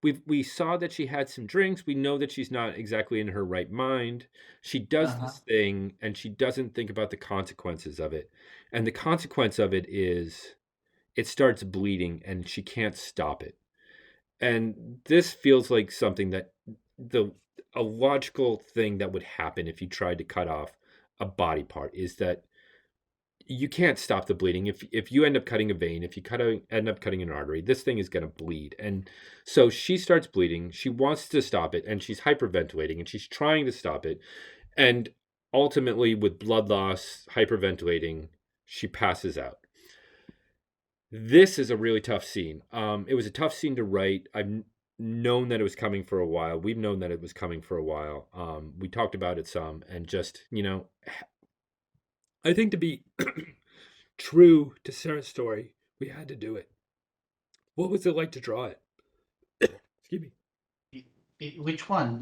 we saw that she had some drinks. We know that she's not exactly in her right mind. She does Uh-huh. this thing, and she doesn't think about the consequences of it. And the consequence of it is it starts bleeding, and she can't stop it. And this feels like something that the a logical thing that would happen if you tried to cut off a body part is that you can't stop the bleeding. If you end up cutting a vein, if you end up cutting an artery, this thing is going to bleed. And so she starts bleeding. She wants to stop it, and she's hyperventilating, and she's trying to stop it. And ultimately, with blood loss, hyperventilating, she passes out. This is a really tough scene. It was a tough scene to write. I've known that it was coming for a while. We've known that it was coming for a while. We talked about it some, and just I think to be true to Sarah's story, we had to do it. What was it like to draw it? Excuse me. Which one?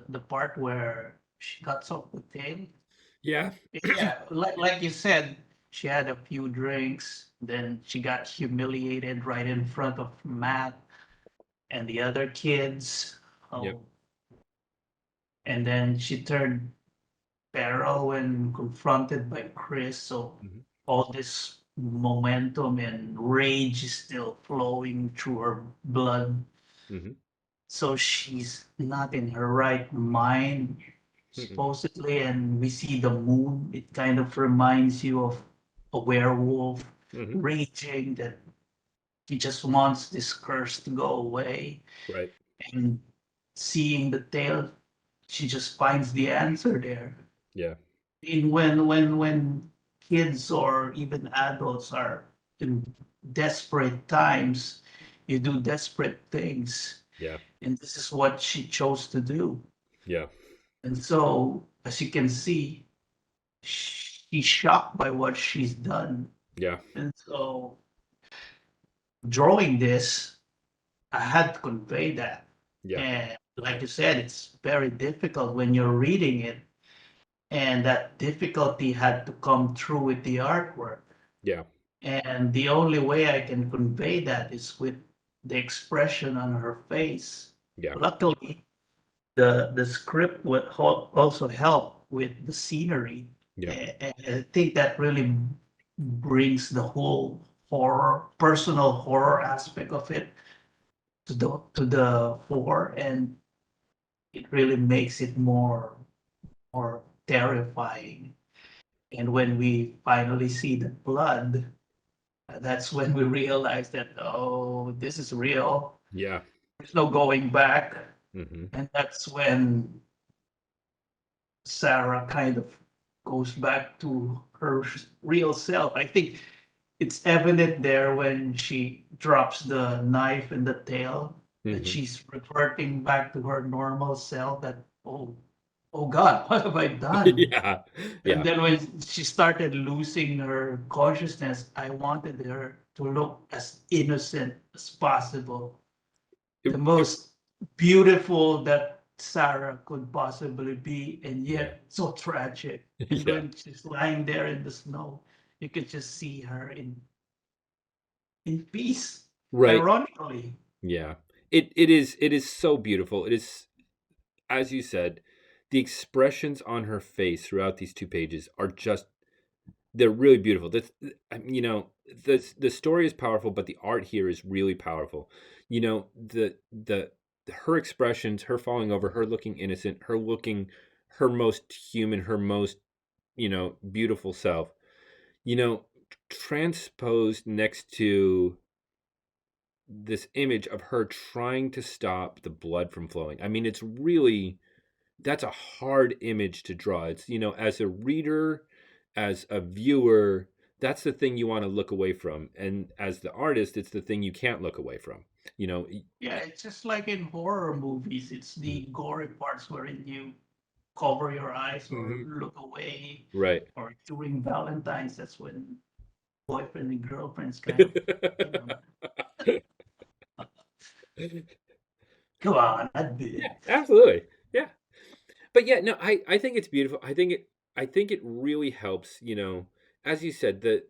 The part where she cuts off the tail? Yeah. Yeah, like you said, she had a few drinks, then she got humiliated right in front of Matt and the other kids. Yep. Oh, and then she turned feral when confronted by Chris. So Hmm. all this momentum and rage is still flowing through her blood. Hmm. So she's not in her right mind, Hmm. supposedly, and we see the moon. It kind of reminds you of a werewolf Hmm. raging that he just wants this curse to go away. Right. And seeing the tail, she just finds the answer there. Yeah. In when kids or even adults are in desperate times, you do desperate things, Yeah. and this is what she chose to do. Yeah. And so, as you can see, she's shocked by what she's done. Yeah. And so, drawing this, I had to convey that. Yeah. And like you said, it's very difficult when you're reading it, and that difficulty had to come through with the artwork. Yeah. And the only way I can convey that is with the expression on her face. Yeah. Luckily, the script would also help with the scenery. Yeah. And I think that really brings the whole horror, personal horror aspect of it to the fore, and it really makes it more terrifying. And when we finally see the blood, that's when we realize that, oh, this is real. Yeah. There's no going back. Hmm. And that's when Sarah kind of goes back to her real self. I think it's evident there when she drops the knife in the tail that Hmm. she's reverting back to her normal self. That, oh God, what have I done? Yeah. And Yeah. then when she started losing her consciousness, I wanted her to look as innocent as possible, It, the it, most beautiful that Sarah could possibly be, and Yeah. yet so tragic. And Yeah. when she's lying there in the snow, you could just see her in peace. Right. Ironically, Yeah. It is so beautiful. It is, as you said, the expressions on her face throughout these two pages are just, they're really beautiful. This, the story is powerful, but the art here is really powerful. The her expressions, her falling over, her looking innocent, her looking her most human, her most, beautiful self. You know, transposed next to this image of her trying to stop the blood from flowing. I mean, it's really, that's a hard image to draw. It's, as a reader, as a viewer, that's the thing you want to look away from. And as the artist, it's the thing you can't look away from. You know, yeah, it's just like in horror movies. It's Mhm. the gory parts wherein you cover your eyes or Mhm. look away, Right. or during Valentine's, that's when boyfriend and girlfriends kind of, you know, come on, Yeah, admit. absolutely. Yeah. But yeah, no, I think it's beautiful. I think it really helps, as you said, the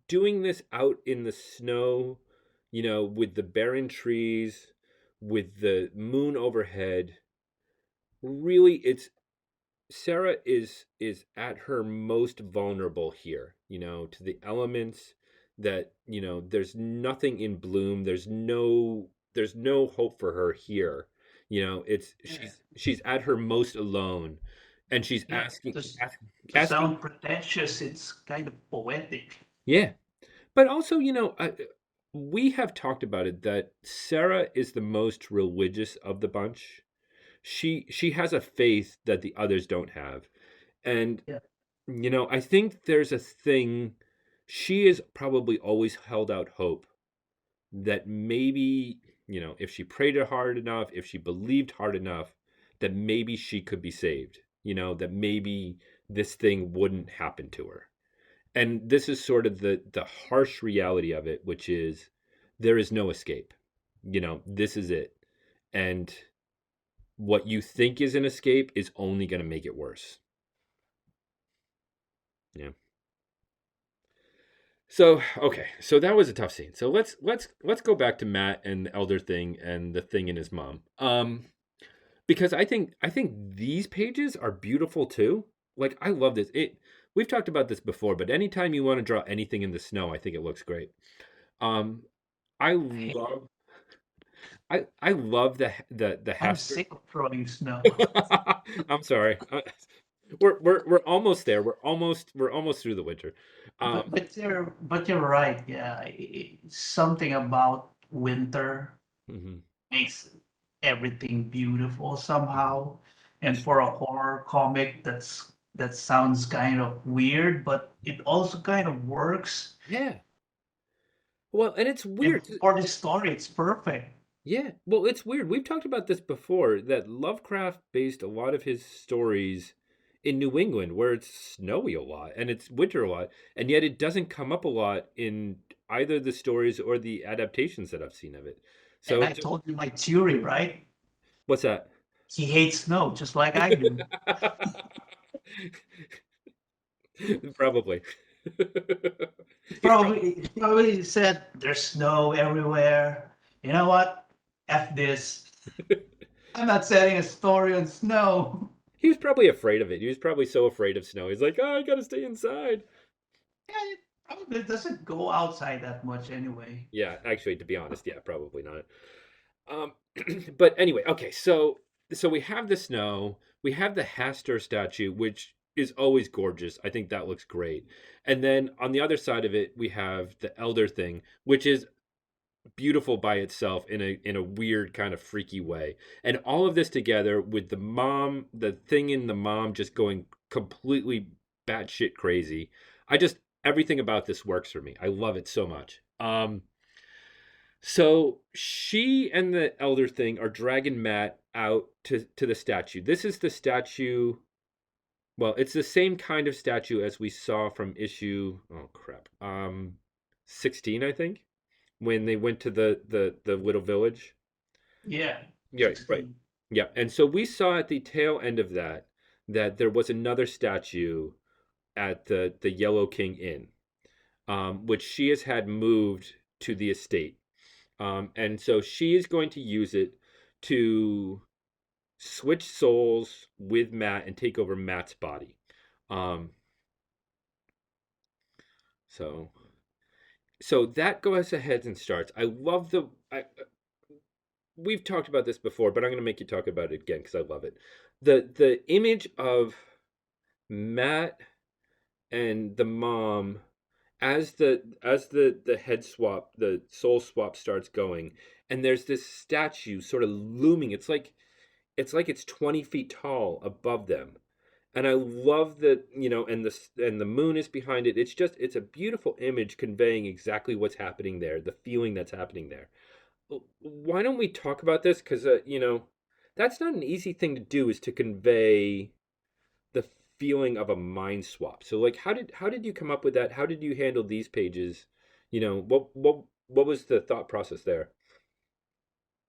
doing this out in the snow, with the barren trees, with the moon overhead, really, it's Sarah is at her most vulnerable here, to the elements that, there's nothing in bloom, there's no hope for her here. It's Yeah, she's at her most alone, and she's yeah. To asking, sound pretentious, it's kind of poetic. yeah. But also, we have talked about it that Sarah is the most religious of the bunch. She has a faith that the others don't have. And Yeah, I think there's a thing, she has probably always held out hope that maybe, if she prayed hard enough, if she believed hard enough, that maybe she could be saved, that maybe this thing wouldn't happen to her. And this is sort of the harsh reality of it, which is there is no escape. This is it. And what you think is an escape is only going to make it worse. Yeah. So, okay, so that was a tough scene. So let's go back to Matt and the elder thing and the thing in his mom. Because I think these pages are beautiful too. Like, I love this. We've talked about this before, but anytime you want to draw anything in the snow, I think it looks great. Um I I hate it. love I love the I'm Haster. sick of throwing snow. I'm sorry. We're almost there. We're almost through the winter. But Um you're right. Yeah, something about winter mhm, makes everything beautiful mhm. somehow. And for a horror comic, that sounds kind of weird, but it also kind of works. Yeah. Well, and it's And weird. for the story, it's perfect. Yeah. Well, it's weird. We've talked about this before that Lovecraft based a lot of his stories in New England where it's snowy a lot and it's winter a lot, and yet it doesn't come up a lot in either the stories or the adaptations that I've seen of it. And So I told you my theory, right? what's that? He hates snow just like I do. Probably. He's probably He probably said there's snow everywhere. You know what? F this. I'm not setting a story on snow. he was probably afraid of it. He was probably so afraid of snow. He's like, "Oh, I got to stay inside." Yeah, it probably doesn't go outside that much anyway. Yeah, actually, to be honest, yeah, probably not. Um, but anyway, okay, so we have the snow, we have the Hastur statue, which is always gorgeous. I think that looks great. And then on the other side of it, we have the elder thing, which is beautiful by itself in a weird kind of freaky way. And all of this together with the mom, the thing in the mom just going completely batshit crazy. I just everything about this works for me. I love it so much. So she and the elder thing are dragging Matt out to the statue. This is the statue. Well, it's the same kind of statue as we saw from issue. Oh crap. 16, I think, when they went to the little village. Yeah, Yeah, right. 16. Yeah, and so we saw at the tail end of that that there was another statue at the Yellow King Inn, which she has had moved to the estate, and so she is going to use it to switch souls with Matt and take over Matt's body. Um, so so that goes ahead and starts. I love the. We've talked about this before, but I'm going to make you talk about it again because I love it. The image of Matt and the mom as the head swap, the soul swap starts going, and there's this statue sort of looming. It's 20 feet tall above them, and I love that, and the moon is behind it. It's a beautiful image conveying exactly what's happening there, the feeling that's happening there. Why don't we talk about this? Because that's not an easy thing to do, is to convey the feeling of a mind swap. So like how did you come up with that? How did you handle these pages? What was the thought process there?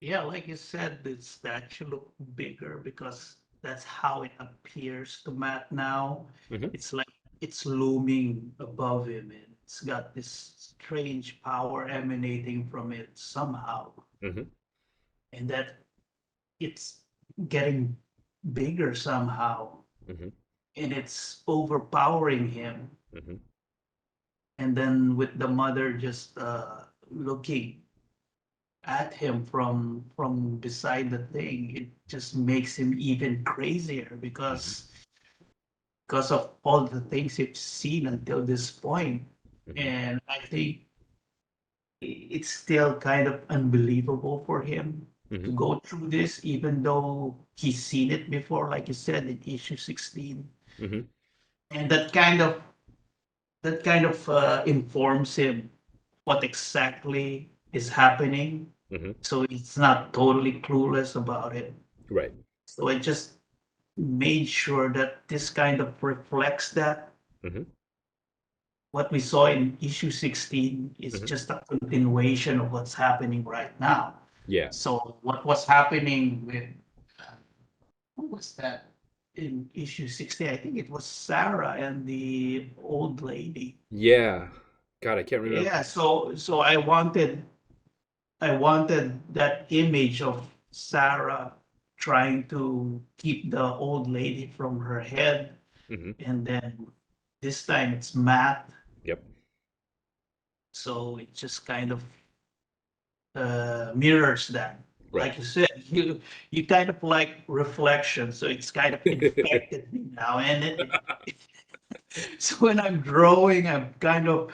Yeah, like you said, the statue look bigger because that's how it appears to Matt now. Hmm. It's like it's looming above him, and it's got this strange power emanating from it somehow, Hmm. and that it's getting bigger somehow, Hmm. and it's overpowering him. Hmm. And then with the mother just looking at him from beside the thing, it just makes him even crazier Hmm. because of all the things you've seen until this point. Hmm. And I think it's still kind of unbelievable for him to Hmm. go through this, even though he's seen it before, like you said in issue 16. Hmm. And that kind of informs him what exactly is happening. Hmm. So it's not totally clueless about it. Right. So I just made sure that this kind of reflects that Hmm. what we saw in issue 16 is Hmm. just a continuation of what's happening right now. Yeah. So what was happening with what was that in issue 16? I think it was Sarah and the old lady. Yeah. God, I can't remember. Yeah, so I wanted that image of Sarah trying to keep the old lady from her head, Hmm. and then this time it's Matt, Yep. so it just kind of mirrors that. Right. Like you said, you kind of like reflection, so it's kind of infected me now, and so when I'm drawing, I'm kind of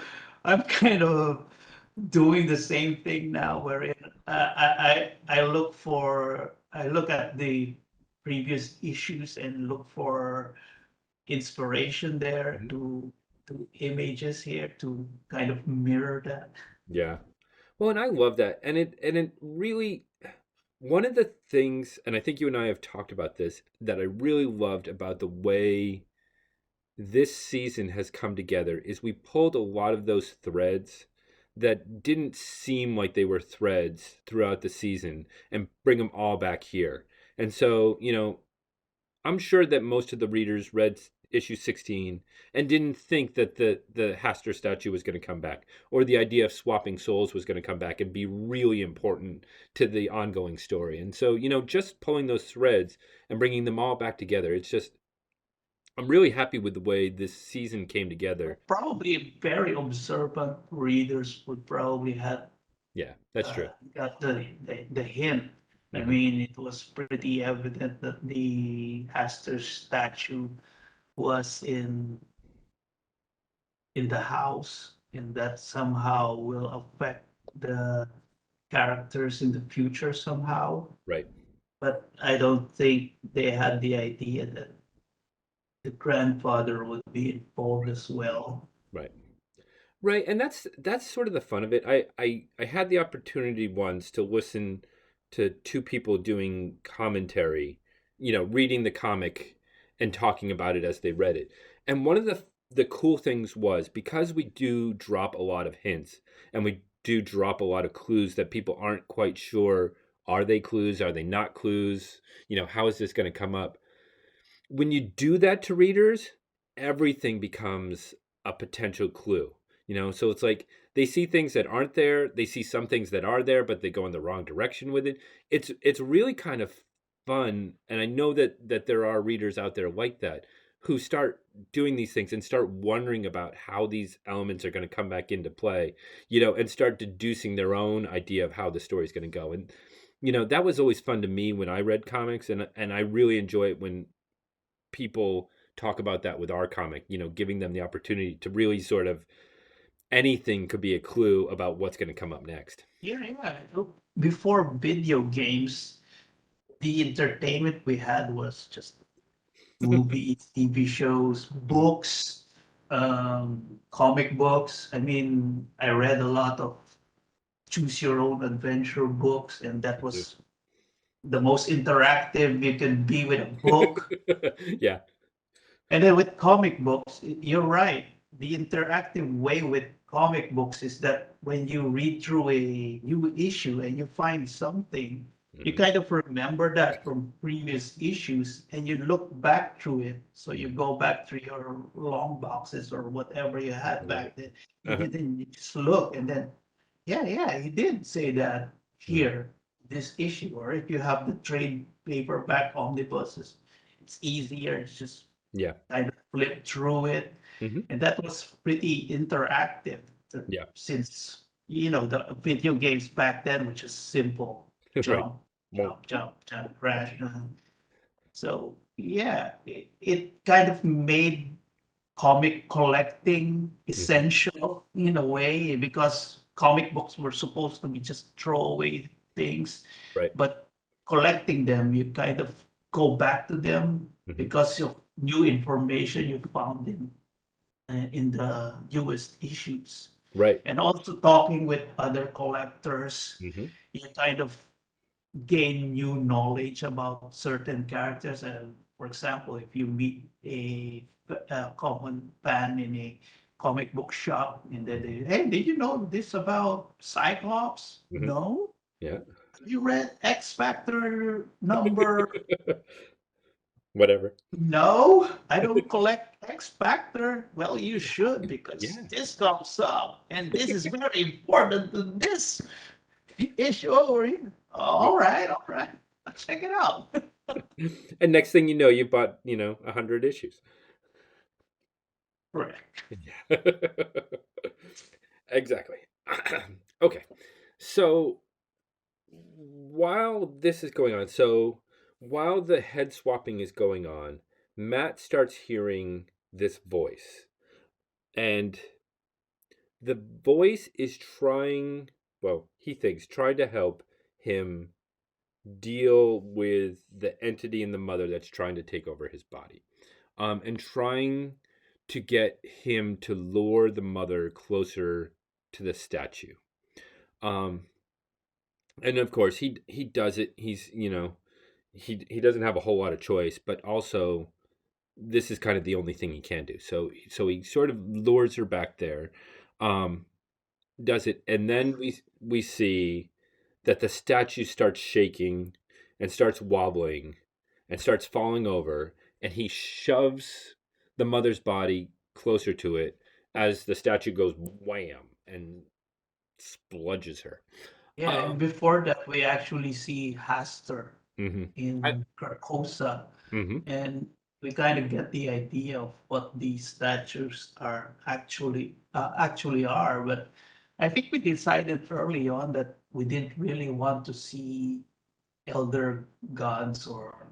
doing the same thing now, wherein I look at the previous issues and look for inspiration there Hmm. to images here to kind of mirror that. Yeah. Well, and I love that. And it really, one of the things, and I think you and I have talked about this, that I really loved about the way this season has come together is we pulled a lot of those threads that didn't seem like they were threads throughout the season and bring them all back here. And so, I'm sure that most of the readers read issue 16 and didn't think that the Hastur statue was going to come back, or the idea of swapping souls was going to come back and be really important to the ongoing story. And so, just pulling those threads and bringing them all back together, it's just, I'm really happy with the way this season came together. Probably very observant readers would probably have Yeah, that's true. got the hint. I Hmm. mean, it was pretty evident that the Astor statue was in the house, and that somehow will affect the characters in the future somehow. Right. But I don't think they had the idea that the grandfather would be involved as well. Right. Right, and that's sort of the fun of it. I had the opportunity once to listen to two people doing commentary, reading the comic and talking about it as they read it. And one of the cool things was, because we do drop a lot of hints and we do drop a lot of clues that people aren't quite sure Are they clues? Are they not clues? How is this going to come up? When you do that to readers, everything becomes a potential clue. So it's like they see things that aren't there, they see some things that are there, but they go in the wrong direction with it. It's really kind of fun, and I know that there are readers out there like that who start doing these things and start wondering about how these elements are going to come back into play, and start deducing their own idea of how the story's going to go. And that was always fun to me when I read comics, and I really enjoy it when people talk about that with our comic, giving them the opportunity to really sort of anything could be a clue about what's going to come up next. Yeah, yeah. Look, before video games, the entertainment we had was just movies, TV shows, books, comic books. I mean, I read a lot of choose your own adventure books, and that was the most interactive you can be with a book. Yeah. And then with comic books, you're right. The interactive way with comic books is that when you read through a new issue and you find something, you Mhm. kind of remember that from previous issues and you look back through it. So you Mhm. go back through your long boxes or whatever you had Right. back then, and Uh-huh. then you just look and then, yeah, yeah, you did say that Mhm. here, this issue. Or if you have the trade paperback omnibuses, it's easier. It's just Yeah. kind of flip through it. Mhm. And that was pretty interactive Yeah. since, the video games back then, which is simple Right. jump, Won't. jump, crash. So, yeah, it kind of made comic collecting Mhm. essential in a way because comic books were supposed to be just throwaway things, Right. but collecting them, you kind of go back to them Mhm. because of new information you found in the newest issues. Right. And also talking with other collectors, Mhm. you kind of gain new knowledge about certain characters. And for example, if you meet a common fan in a comic book shop, and then they, hey, did you know this about Cyclops? Mhm. No. Yeah. Have you read X Factor number? Whatever. No, I don't collect X Factor. Well, you should because Yeah. this comes up, and this is very important to this issue over here. Yeah. All right. Let's check it out. And next thing you know, you bought, 100 issues. Correct. Yeah. Exactly. Okay. So while the head swapping is going on, Matt starts hearing this voice. And the voice is he thinks, trying to help him deal with the entity in the mother that's trying to take over his body. And trying to get him to lure the mother closer to the statue. Um, and of course he does it. He doesn't have a whole lot of choice, but also this is kind of the only thing he can do. So he sort of lures her back there, um, does it, and then we see that the statue starts shaking and starts wobbling and starts falling over, and he shoves the mother's body closer to it as the statue goes wham and spludges her. Yeah, and Um, before that, we actually see Haster mhm. I, in Carcosa, mhm. and we kind of get the idea of what these statues are actually are. But I think we decided early on that we didn't really want to see elder gods or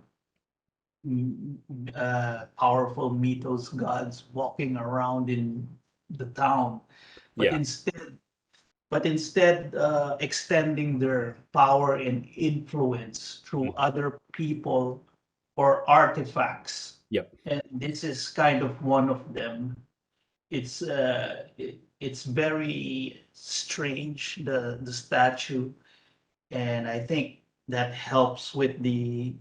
powerful mythos gods walking around in the town, but Yeah. instead extending their power and influence through Mhm. other people or artifacts. Yep. And this is kind of one of them. It's very strange, the statue, and I think that helps with the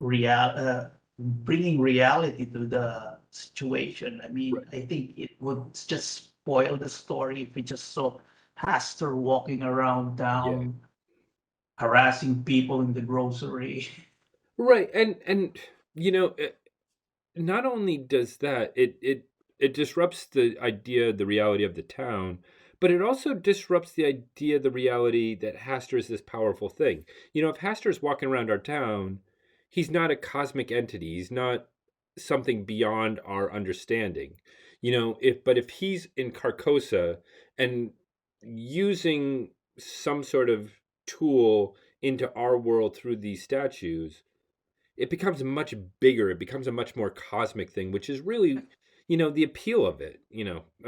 real bringing reality to the situation. I mean, Right. I think it would just spoil the story if we just saw Pastor walking around Yeah. town harassing people in the grocery. Right, and you know, not only does that, it disrupts the idea, the reality of the town, but it also disrupts the idea, the reality that Hastur is this powerful thing. You know, if Hastur is walking around our town, he's not a cosmic entity. He's not something beyond our understanding. You know, if he's in Carcosa and using some sort of tool into our world through these statues, it becomes much bigger. It becomes a much more cosmic thing, which is really, the appeal of it,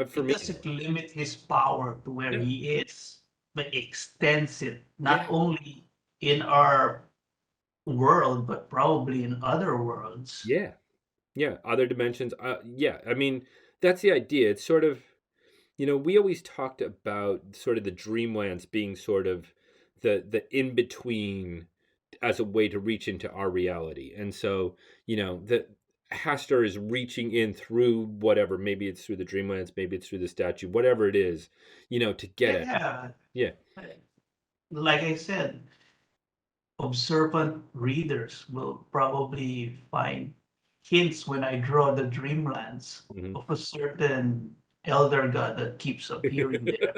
for It me doesn't anyway. limit his power to where No. he is, but extends it not Yeah. only in our world, but probably in other worlds. Yeah. Yeah. Other dimensions. Yeah. I mean, that's the idea. It's sort of, we always talked about sort of the dreamlands being sort of the in between as a way to reach into our reality. And so, the Hastur is reaching in through whatever, maybe it's through the dreamlands, maybe it's through the statue, whatever it is, to get at. Yeah, Yeah. like I said, observant readers will probably find hints when I draw the dreamlands Mhm. of a certain elder god that keeps appearing there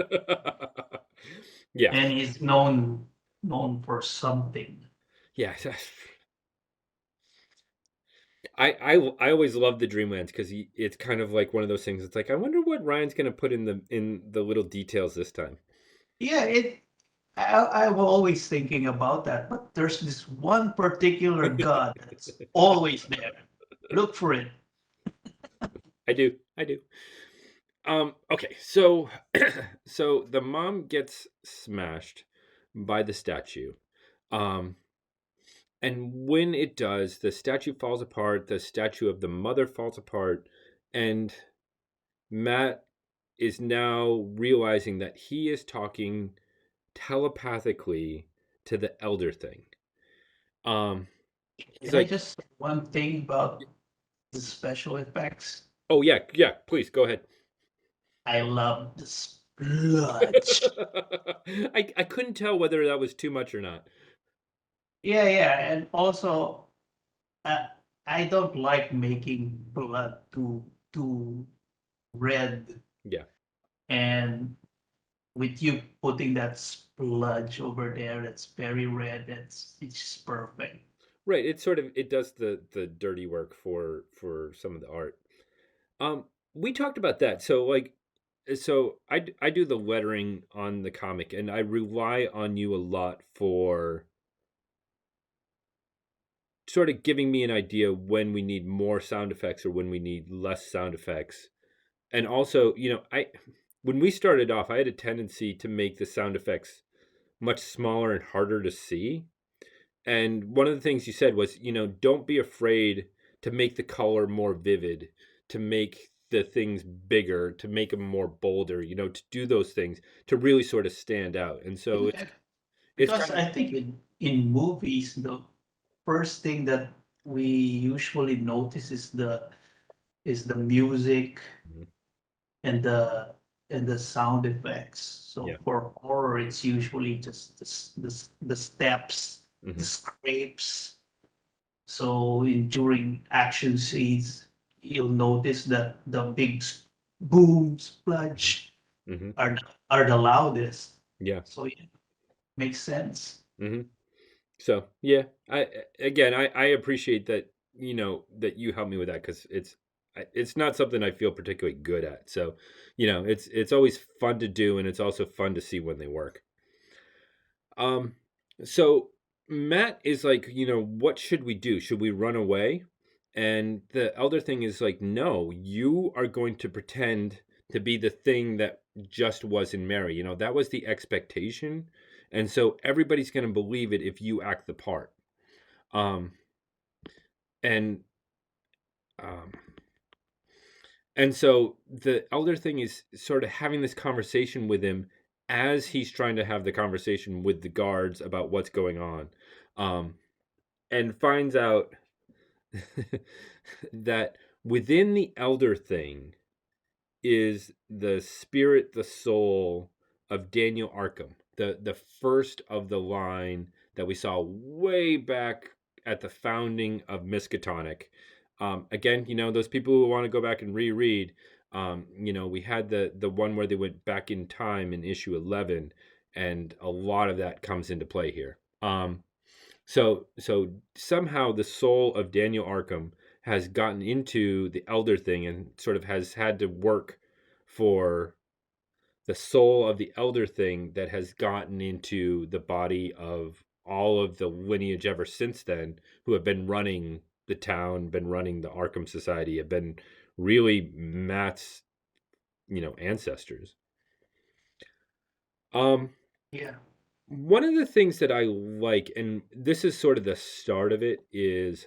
Yeah. and is known for something. Yeah. I always love the Dreamlands because it's kind of like one of those things. It's like I wonder what Ryan's gonna put in the little details this time. Yeah, I'm always thinking about that, but there's this one particular god that's always there. Look for it. I do. Okay, so so the mom gets smashed by the statue. Um, and when it does, the statue falls apart, the statue of the mother falls apart, and Matt is now realizing that he is talking telepathically to the elder thing. Um, he's Can I like, just say one thing about the special effects? "Oh yeah, yeah, please go ahead." I love the spludge. I couldn't tell whether that was too much or not. Yeah, and also uh, I don't like making blood too red, Yeah. and with you putting that spludge over there, that's very red. It's just perfect. Right, it does the dirty work for some of the art. Um, we talked about that. So like so I do the lettering on the comic and I rely on you a lot for sort of giving me an idea when we need more sound effects or when we need less sound effects. And also, I when we started off, I had a tendency to make the sound effects much smaller and harder to see. And one of the things you said was, don't be afraid to make the color more vivid, to make the things bigger, to make them more bolder, to do those things to really sort of stand out. And so Yeah, it's because kind of I think in movies, the first thing that we usually notice is the music Mhm. and the sound effects. So Yeah. for horror, it's usually just the steps, the Hmm. scrapes. So during action scenes, you'll notice that the big boom, Hmm. splash Hmm. are the loudest. Yeah. So yeah, makes sense. Hmm. So yeah, I appreciate that, that you help me with that because it's not something I feel particularly good at. So, it's always fun to do, and it's also fun to see when they work. Um, so Matt is like, what should we do? Should we run away? And the elder thing is like, no, you are going to pretend to be the thing that just was in Mary. That was the expectation. And so everybody's going to believe it if you act the part. Um, and um, and so the elder thing is sort of having this conversation with him as he's trying to have the conversation with the guards about what's going on. Um, and finds out that within the elder thing is the spirit, the soul of Daniel Arkham, the first of the line that we saw way back at the founding of Miskatonic. Again, those people who want to go back and reread, we had the one where they went back in time in issue 11, and a lot of that comes into play here. So somehow the soul of Daniel Arkham has gotten into the Elder Thing and sort of has had to work for the soul of the Elder Thing that has gotten into the body of all of the lineage ever since then, who have been running the town, been running the Arkham Society, have been really Matt's, ancestors. Um, Yeah. One of the things that I like, and this is sort of the start of it, is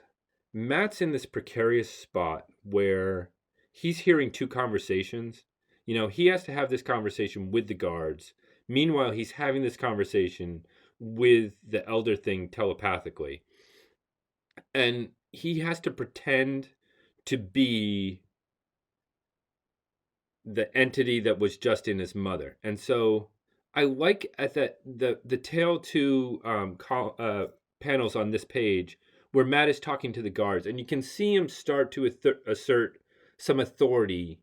Matt's in this precarious spot where he's hearing two conversations. He has to have this conversation with the guards. Meanwhile, he's having this conversation with the Elder Thing telepathically. And he has to pretend to be the entity that was just in his mother. And so I like at that the tale two panels on this page where Matt is talking to the guards, and you can see him start to assert some authority,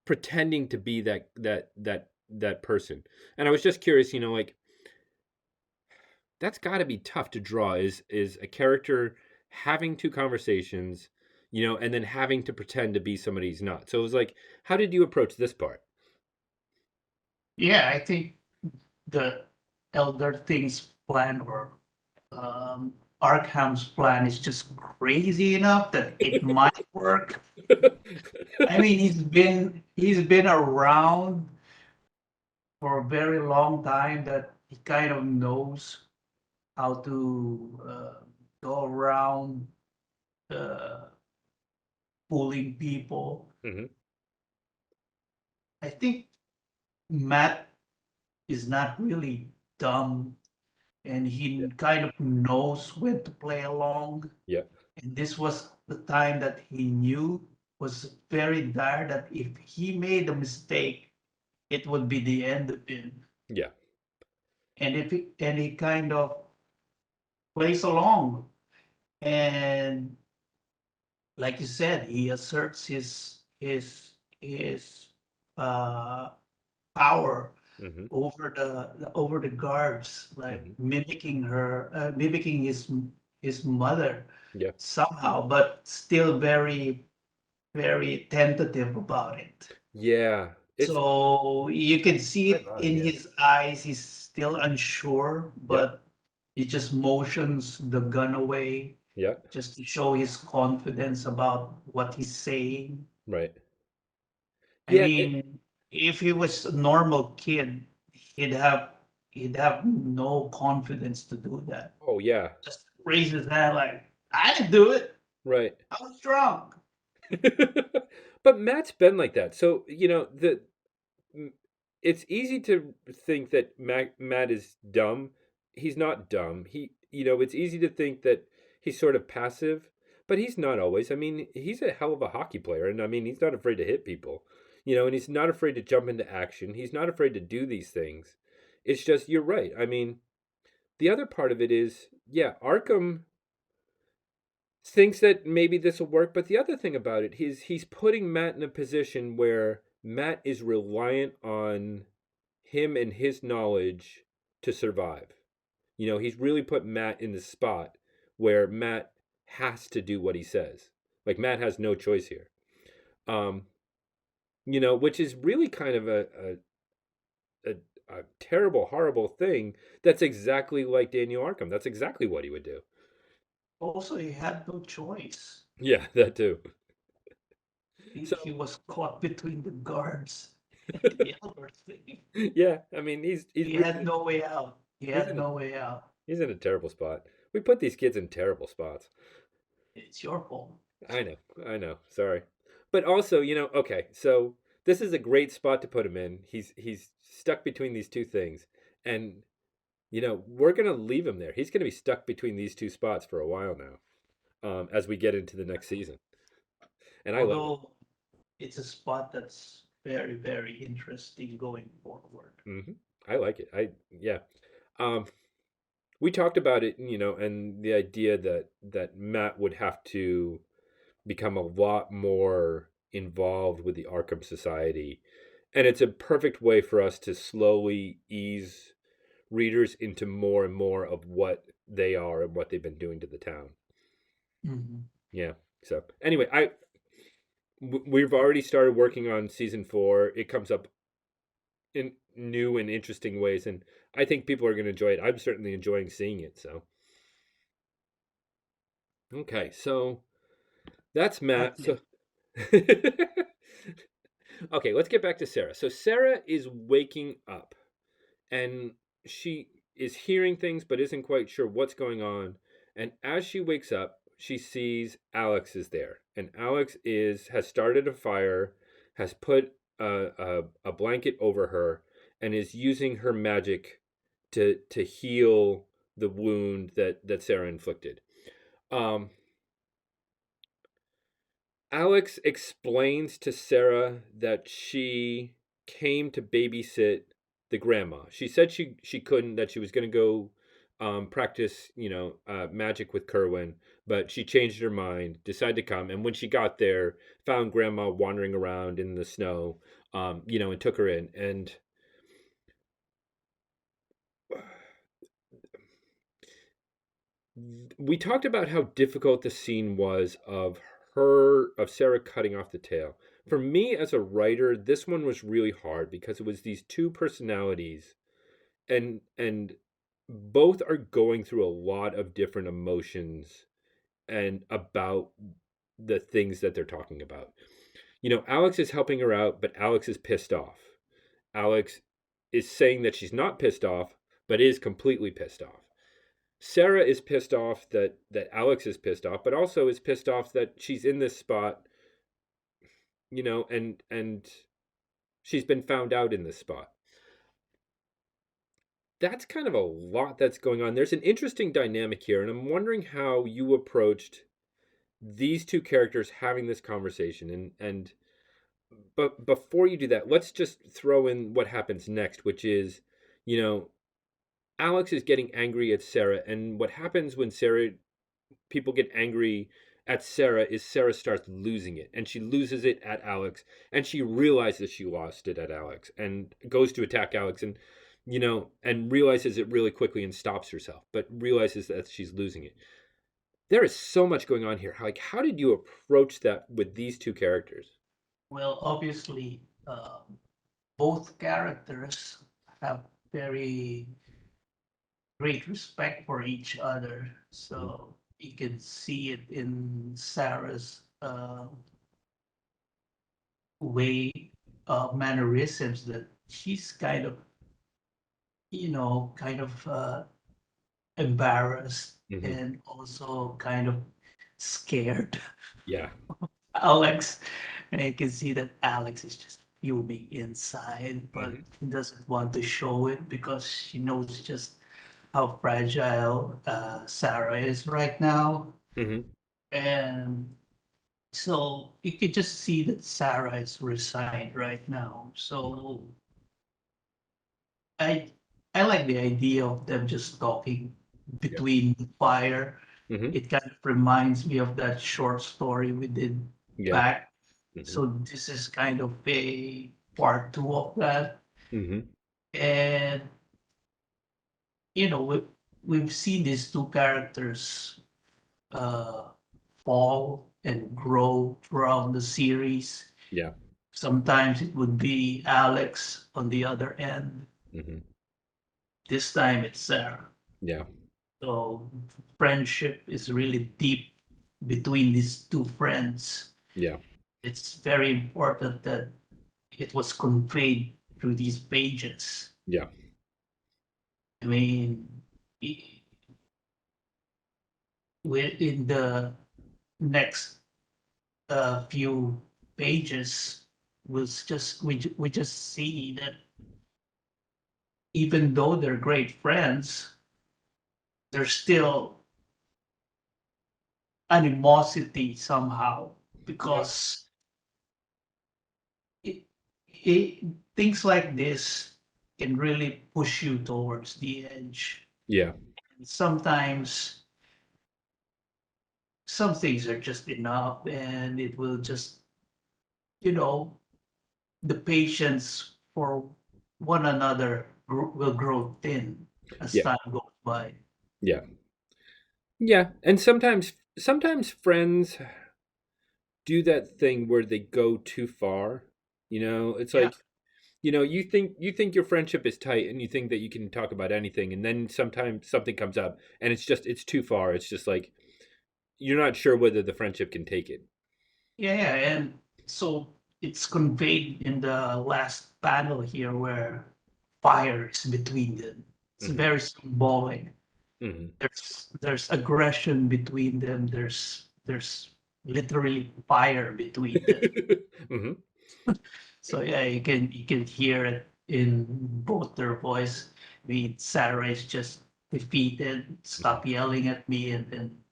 pretending to be that person. And I was just curious, like that's got to be tough to draw. Is a character having two conversations, and then having to pretend to be somebody he's not. So it was like, how did you approach this part? Yeah, I think the Elder Things plan or Arkham's plan is just crazy enough that it might work. I mean, he's been around for a very long time that he kind of knows how to go around uh, fooling people. Hmm. I think Matt is not really dumb and Yeah. he kind of knows when to play along. Yeah. And this was the time that he knew was very dire that if he made a mistake, it would be the end of him. Yeah. And he kind of plays along. And like you said, he asserts his uh, power Hmm. over the guards, like Hmm. mimicking his mother Yeah. somehow, but still very very tentative about it. Yeah. It's So you can see right it on. in Yeah. his eyes. He's still unsure, Yeah. but he just motions the gun away Yeah. just to show his confidence about what he's saying. Right. I Yeah. mean, if he was a normal kid, he'd have he'd have no confidence to do that. Oh, yeah. Just raise his hand like, I didn't do it. Right. I was drunk. But Matt's been like that. So, m- it's easy to think that Matt is dumb. He's not dumb. It's easy to think that he's sort of passive, but he's not always. I mean, he's a hell of a hockey player, and I mean, he's not afraid to hit people, and he's not afraid to jump into action. He's not afraid to do these things. It's just, you're right. I mean, the other part of it is, yeah, Arkham thinks that maybe this will work, but the other thing about it is he's putting Matt in a position where Matt is reliant on him and his knowledge to survive. He's really put Matt in the spot where Matt has to do what he says. Like Matt has no choice here. Um, which is really kind of a a terrible, horrible thing. That's exactly like Daniel Arkham. That's exactly what he would do. Also, he had no choice. Yeah, that too. He, So he was caught between the guards and the elder thing. yeah, I mean he's He really had no way out. He he's had in a no way out. he's in a terrible spot. We put these kids in terrible spots. It's your fault. I know, I know. Sorry, but also, okay. So this is a great spot to put him in. He's stuck between these two things, and we're gonna leave him there. He's gonna be stuck between these two spots for a while now, as we get into the next season, and I love it. Although it's a spot that's very, very interesting going forward. Hmm. I like it. I Yeah. Um, we talked about it, and the idea that Matt would have to become a lot more involved with the Arkham Society. And it's a perfect way for us to slowly ease readers into more and more of what they are and what they've been doing to the town. Mhm. Yeah. So anyway, we've already started working on season 4. It comes up in new and interesting ways, and I think people are going to enjoy it. I'm certainly enjoying seeing it. So okay, so that's Matt. Okay. So okay, let's get back to Sarah. So Sarah is waking up and she is hearing things but isn't quite sure what's going on. And as she wakes up, she sees Alex is there, and Alex is has started a fire, has put a blanket over her, and is using her magic to heal the wound that Sarah inflicted. Um, Alex explains to Sarah that she came to babysit the grandma. She said she couldn't, that she was going to go practice, magic with Kerwin, but she changed her mind, decided to come, and when she got there, found grandma wandering around in the snow, and took her in. And we talked about how difficult the scene was of Sarah cutting off the tail. For me as a writer, this one was really hard because it was these two personalities, and both are going through a lot of different emotions and about the things that they're talking about. Alex is helping her out, but Alex is pissed off. Alex is saying that she's not pissed off, but is completely pissed off. Sarah is pissed off that Alex is pissed off, but also is pissed off that she's in this spot, and she's been found out in this spot. That's kind of a lot that's going on. There's an interesting dynamic here, and I'm wondering how you approached these two characters having this conversation. And but before you do that, let's just throw in what happens next, which is, you know, Alex is getting angry at Sarah, and what happens when Sarah people get angry at Sarah is Sarah starts losing it, and she loses it at Alex, and she realizes she lost it at Alex and goes to attack Alex, and realizes it really quickly and stops herself, but realizes that she's losing it. There is so much going on here. How did you approach that with these two characters? Well, obviously, both characters have very great respect for each other. Mhm. So you can see it in Sarah's way, mannerisms, that she's kind of, kind of embarrassed Mhm. and also kind of scared. Yeah. Alex, and you can see that Alex is just fuming inside, but Mhm. he doesn't want to show it because she knows just how fragile Sarah is right now. Mhm. And so you could just see that Sarah is resigned right now. So I I like the idea of them just talking Yeah. between the fire. Mhm. It kind of reminds me of that short story we did Yeah. back. Mhm. So this is kind of a part two of that. Mhm. And we've seen these two characters uh, fall and grow throughout the series. Yeah. Sometimes it would be Alex on the other end. Mhm. This time it's Sarah. Yeah. So friendship is really deep between these two friends. Yeah. It's very important that it was conveyed through these pages. Yeah. I mean, in the next few pages, we just see that even though they're great friends, there's still animosity somehow Yeah. because it, it, things like this can really push you towards the edge. Yeah. Sometimes some things are just enough, and it will just, you know, the patience for one another will grow thin as Yeah. time goes by. Yeah. Yeah. And sometimes friends do that thing where they go too far. It's Yeah, like, you think your friendship is tight and you think that you can talk about anything, and then sometimes something comes up and it's too far. It's just like you're not sure whether the friendship can take it. yeah, and so it's conveyed in the last panel here where fire is between them. It's Mhm. very symbolic. Mhm. There's aggression between them. There's literally fire between them. Mhm. So yeah, you can hear it in both their voice. I mean, Sarah is just defeated. Mhm. Stop yelling at me, and then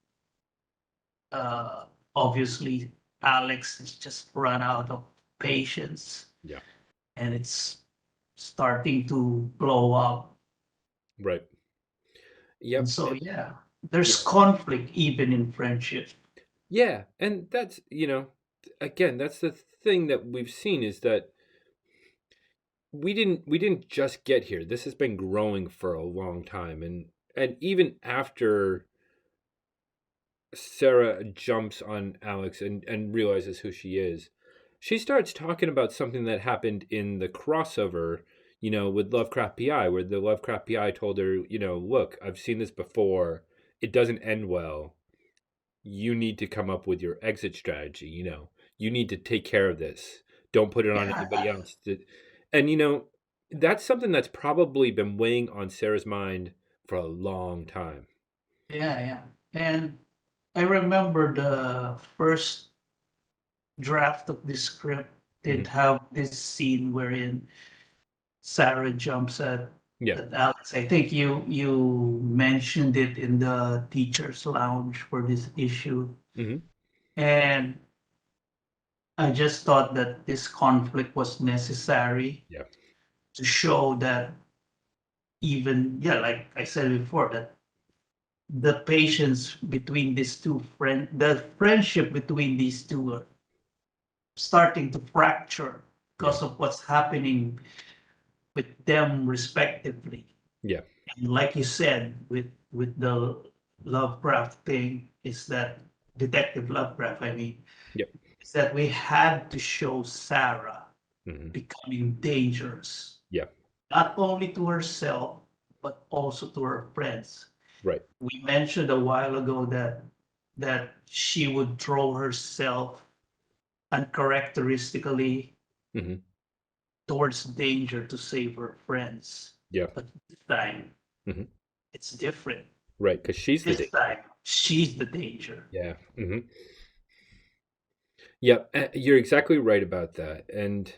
uh, obviously Alex has just run out of patience, Yeah. and it's starting to blow up. Right. And Yep. so yeah, there's Yeah. conflict even in friendship. Yeah, and that's, again, that's the thing that we've seen is that we didn't just get here. This has been growing for a long time, and even after Sarah jumps on Alex and realizes who she is, she starts talking about something that happened in the crossover, with Lovecraft PI, where the Lovecraft PI told her, look, I've seen this before. It doesn't end well. You need to come up with your exit strategy. You need to take care of this. Don't put it on Yeah, anybody else. And that's something that's probably been weighing on Sarah's mind for a long time. yeah. And I remember the first draft of the script did Hmm. have this scene wherein Sarah jumps Yeah. at Alex. I think you mentioned it in the teachers' lounge for this issue, Hmm. and I just thought that this conflict was necessary Yeah. to show that even yeah, like I said before, that the patience between these two the friendship between these two are starting to fracture Yeah. because of what's happening with them respectively. Yeah. And like you said, with the Lovecraft thing, is that Detective Lovecraft, I mean, Yep. is that we had to show Sarah Hmm. becoming dangerous, Yeah. not only to herself, but also to her friends. Right. We mentioned a while ago that she would throw herself uncharacteristically Hmm. towards danger to save her friends. Yeah. But this time, Hmm. it's different. Right. Because she's the This danger. time, she's the danger. Yeah. Hmm. Yeah. You're exactly right about that. And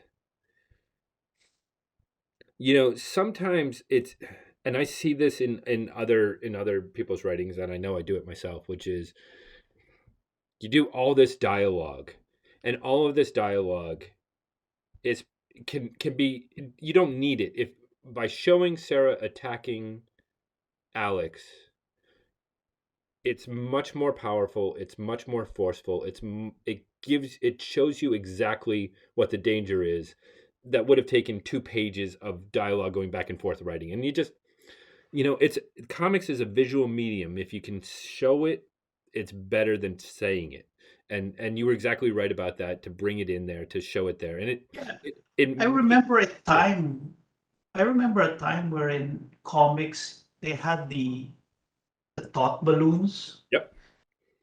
sometimes and I see this in other people's writings, and I know I do it myself, which is you do all this dialogue, and all of this dialogue is can be, you don't need it if by showing Sarah attacking Alex. It's much more powerful, it's much more forceful, it shows you exactly what the danger is that would have taken 2 pages of dialogue going back and forth writing. And it's comics is a visual medium. If you can show it, it's better than saying it. And you were exactly right about that, to bring it in there, to show it there. And Yeah, it I makes remember a yeah. time. I remember a time where in comics they had the thought balloons, Yep.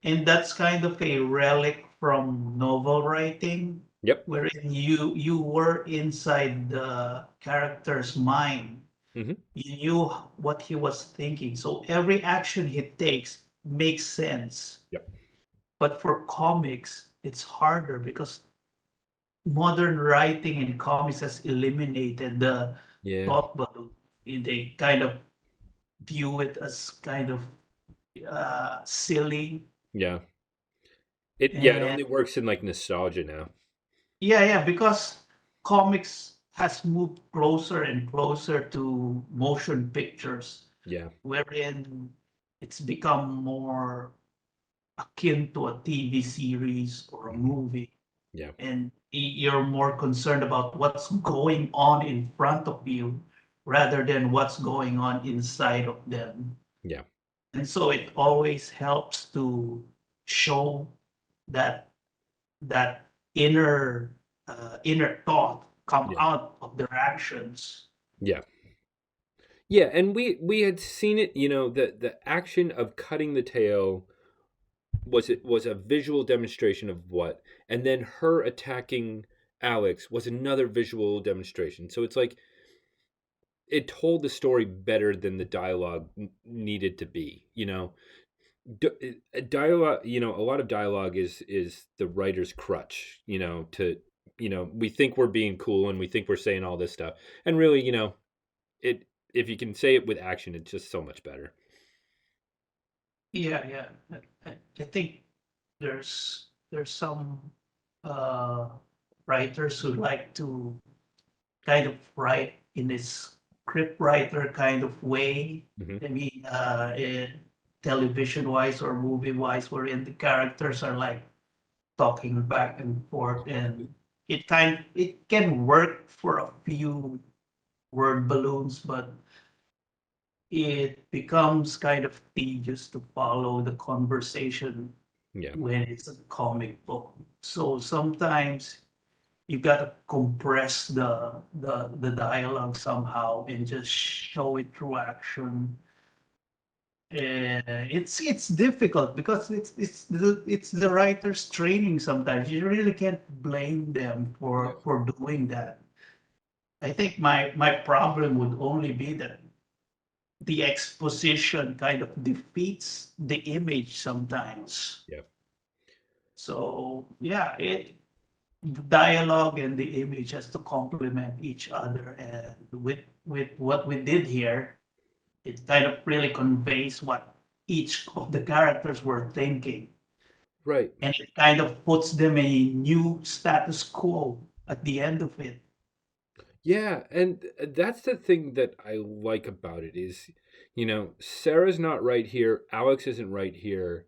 and that's kind of a relic from novel writing, Yep. wherein you were inside the character's mind. Hmm. You knew what he was thinking, so every action he takes makes sense. Yep. But for comics, it's harder because modern writing in comics has eliminated the Yeah. thought bubble. They kind of view it as kind of silly. Yeah. It And only works in like nostalgia now. yeah, because comics has moved closer and closer to motion pictures, Yeah. wherein it's become more akin to a TV series or a Mhm. movie, Yeah. and you're more concerned about what's going on in front of you rather than what's going on inside of them. Yeah. And so it always helps to show that that inner thought come Yeah. out of their actions. Yeah. Yeah, and we had seen it, the action of cutting the tail was a visual demonstration of what, and then her attacking Alex was another visual demonstration. So it's like it told the story better than the dialogue needed to be. Dialogue. A lot of dialogue is the writer's crutch. We think we're being cool and we think we're saying all this stuff, and really, it if you can say it with action, it's just so much better. Yeah, yeah. I think there's some uh, writers who like to kind of write in this script writer kind of way. Hmm. I mean, television wise or movie wise, wherein the characters are like talking back and forth, and it can work for a few word balloons, but it becomes kind of tedious to follow the conversation Yeah. when it's a comic book. So sometimes you gotta compress the dialogue somehow and just show it through action. It's difficult because it's the writer's training. Sometimes you really can't blame them Yeah. for doing that. I think my problem would only be that the exposition kind of defeats the image sometimes. Yeah. So yeah, the dialogue and the image has to complement each other. And with what we did here, it kind of really conveys what each of the characters were thinking, Right. and it kind of puts them in a new status quo at the end of it. Yeah, and that's the thing that I like about it is, Sarah's not right here, Alex isn't right here.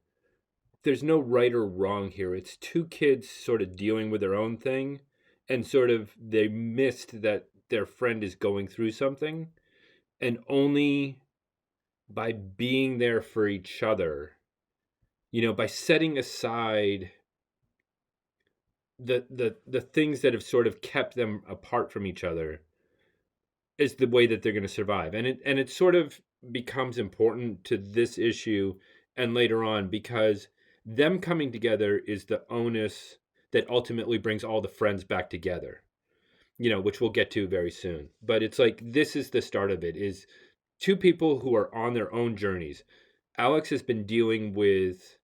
There's no right or wrong here. It's two kids sort of dealing with their own thing, and sort of they missed that their friend is going through something, and only by being there for each other, by setting aside the things that have sort of kept them apart from each other is the way that they're going to survive. And it sort of becomes important to this issue and later on, because them coming together is the onus that ultimately brings all the friends back together, which we'll get to very soon. But it's like this is the start of it, is two people who are on their own journeys. Alex has been dealing with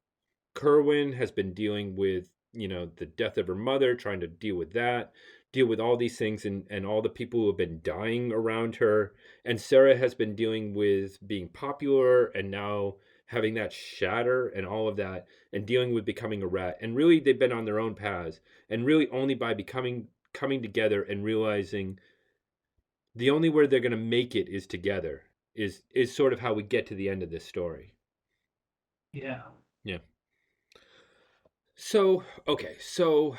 Kerwin, has been dealing with, the death of her mother, trying to deal with that, deal with all these things, and all the people who have been dying around her. And Sarah has been dealing with being popular and now having that shatter and all of that, and dealing with becoming a rat. And really, they've been on their own paths. And really, only by coming together and realizing the only way they're going to make it is together is sort of how we get to the end of this story. Yeah. Yeah. So, okay. So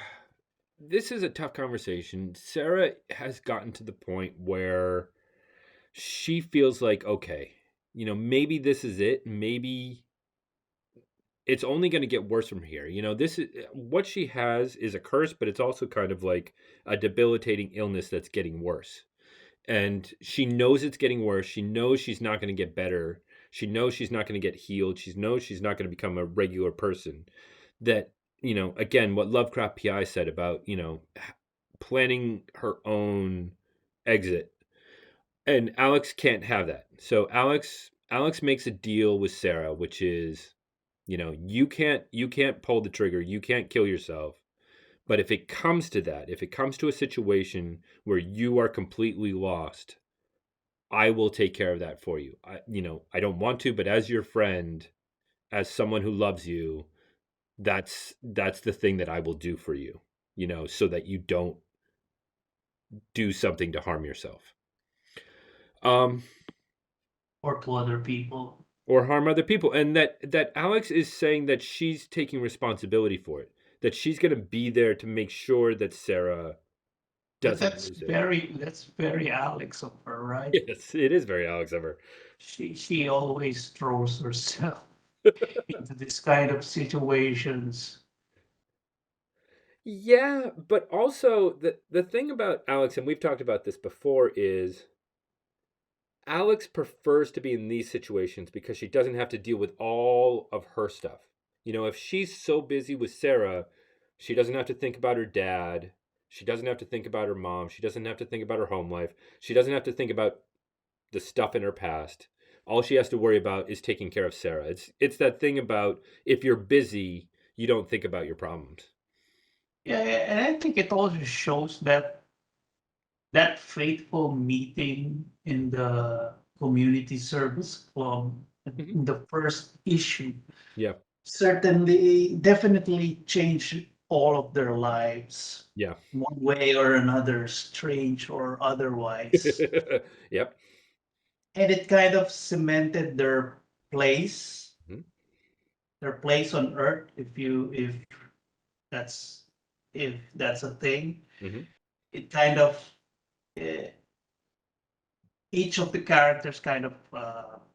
this is a tough conversation. Sarah has gotten to the point where she feels like, okay, maybe this is it. Maybe it's only going to get worse from here. This is what she has is a curse, but it's also kind of like a debilitating illness that's getting worse. And she knows it's getting worse. She knows she's not going to get better. She knows she's not going to get healed. She knows she's not going to become a regular person. That, again, what Lovecraft PI said about, planning her own exit. And Alex can't have that. So Alex makes a deal with Sarah, which is, you can't pull the trigger, you can't kill yourself. But if it comes to that, if it comes to a situation where you are completely lost, I will take care of that for you. I don't want to, but as your friend, as someone who loves you, that's the thing that I will do for you, so that you don't do something to harm yourself. Um Or to other people. or harm other people, and that Alex is saying that she's taking responsibility for it, that she's going to be there to make sure that Sarah But doesn't lose it. that's very Alex of her, right? Yes, it is very Alex of her. She always throws herself into this kind of situations. Yeah, but also the thing about Alex, and we've talked about this before, is Alex prefers to be in these situations because she doesn't have to deal with all of her stuff. You know, if she's so busy with Sarah, she doesn't have to think about her dad. She doesn't have to think about her mom. She doesn't have to think about her home life. She doesn't have to think about the stuff in her past. All she has to worry about is taking care of Sarah. It's that thing about if you're busy, you don't think about your problems. Yeah, and I think it also shows that that faithful meeting in the community service club Hmm. in the first issue Yeah, certainly definitely changed all of their lives yeah, one way or another, strange or otherwise. yep. And it kind of cemented place, Hmm. their place on earth, that's if that's a thing. Hmm. It kind of uh, each of the characters kind of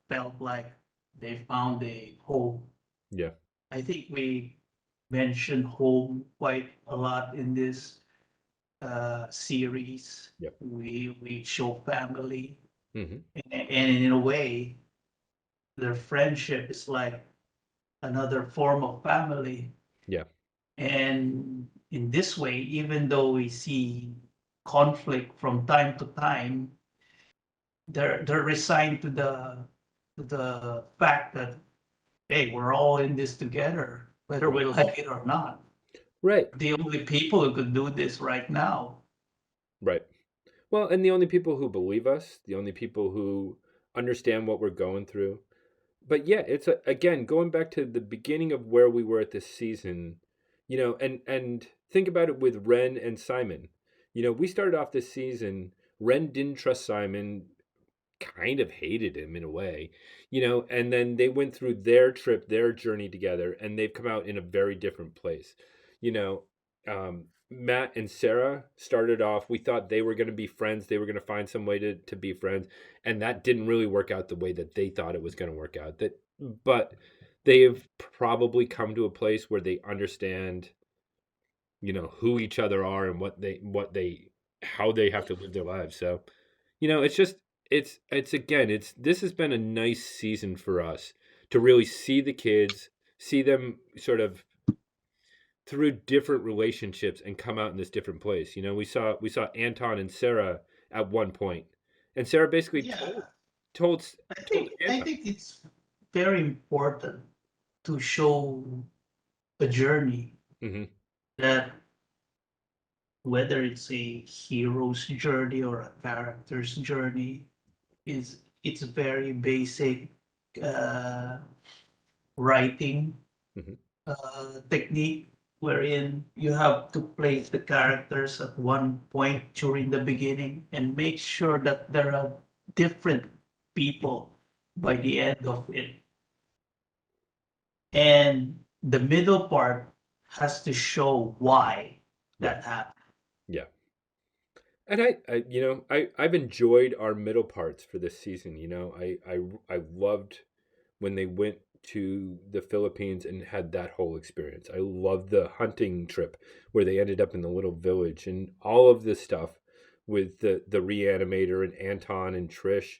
felt like they found a home. Yeah, I think we mentioned home quite a lot in this series. yep. We show family, Hmm. and in a way, their friendship is like another form of family. Yeah, And in this way, even though we see conflict from time to time, they're resigned to the fact that hey, we're all in this together, whether right, we like it or not. right, The only people who could do this right now. right. Well, and the only people who believe us, the only people who understand what we're going through. But yeah, again going back to the beginning of where we were at this season, and think about it with Ren and Simon. We started off this season. Ren didn't trust Simon, kind of hated him in a way, and then they went through their trip, their journey together, and they've come out in a very different place. You know, Matt and Sarah started off, we thought they were going to be friends, they were going to find some way to be friends, and that didn't really work out the way that they thought it was going to work out. But they've probably come to a place where they understand, who each other are and what they how they have to live their lives. So it's just it's again, this has been a nice season for us to really see the kids, see them sort of through different relationships and come out in this different place. We saw Anton and Sarah at one point, and Sarah basically told Yeah, told told I Anton. think it's very important to show a journey Hmm. that whether it's a hero's journey or a character's journey is it's very basic uh, writing Hmm. technique wherein you have to place the characters at one point during the beginning and make sure that there are different people by the end of it. And the middle part has to show why Yeah, that happened. yeah. And I've enjoyed our middle parts for this season. I loved when they went to the Philippines and had that whole experience. I love the hunting trip where they ended up in the little village and all of this stuff with the reanimator and Anton and Trish,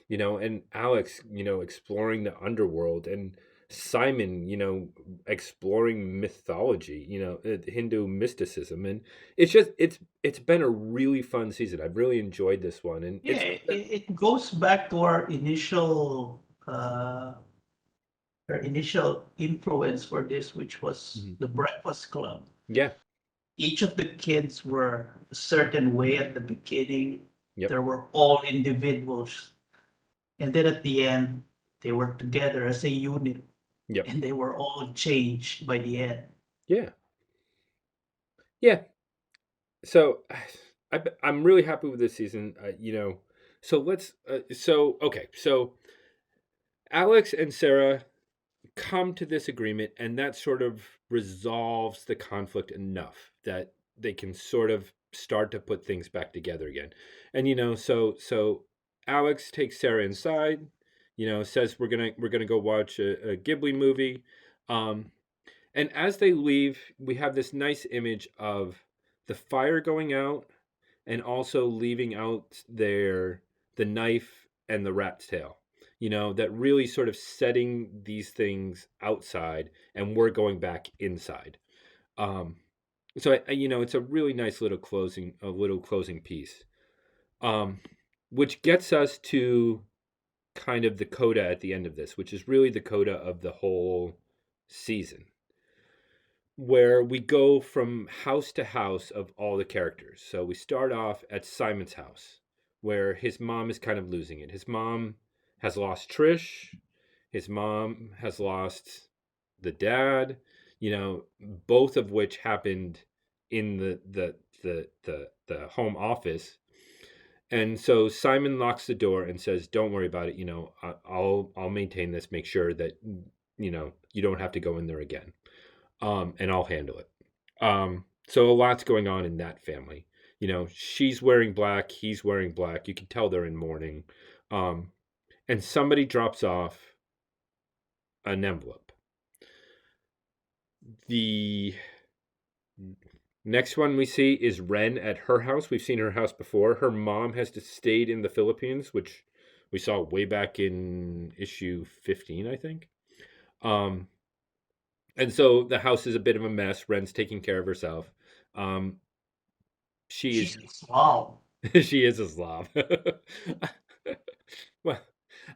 and Alex, exploring the underworld, and Simon, exploring mythology, Hindu mysticism. And it's been a really fun season. I've really enjoyed this one, and Yeah, it goes back to our initial influence for this, which was Mhm. the Breakfast Club. Yeah. Each of the kids were a certain way at the beginning. Yep. There were all individuals, and then at the end, they were together as a unit, Yep. and they were all changed by the end. Yeah. Yeah. So I'm really happy with this season. So let's. So okay. So Alex and Sarah come to this agreement, and that sort of resolves the conflict enough that they can sort of start to put things back together again. And so Alex takes Sarah inside, says we're gonna go watch a Ghibli movie. Um, and as they leave, we have this nice image of the fire going out and also leaving out the knife and the rat's tail. That really sort of setting these things outside, and we're going back inside. Um, so it's a really nice little closing piece, um, which gets us to kind of the coda at the end of this, which is really the coda of the whole season, where we go from house to house of all the characters. So we start off at Simon's house, where his mom is kind of losing it. His mom has lost Trish. His mom has lost the dad. Both of which happened in the home office. And so Simon locks the door and says, "Don't worry about it. I'll maintain this. Make sure that you don't have to go in there again." And I'll handle it. So a lot's going on in that family. She's wearing black, he's wearing black. You can tell they're in mourning. And somebody drops off an envelope. The next one we see is Ren at her house. We've seen her house before. Her mom has stayed in the Philippines, which we saw way back in issue 15, I think. And so the house is a bit of a mess. Ren's taking care of herself. Um, she is She's wow. she is a Slav. Well,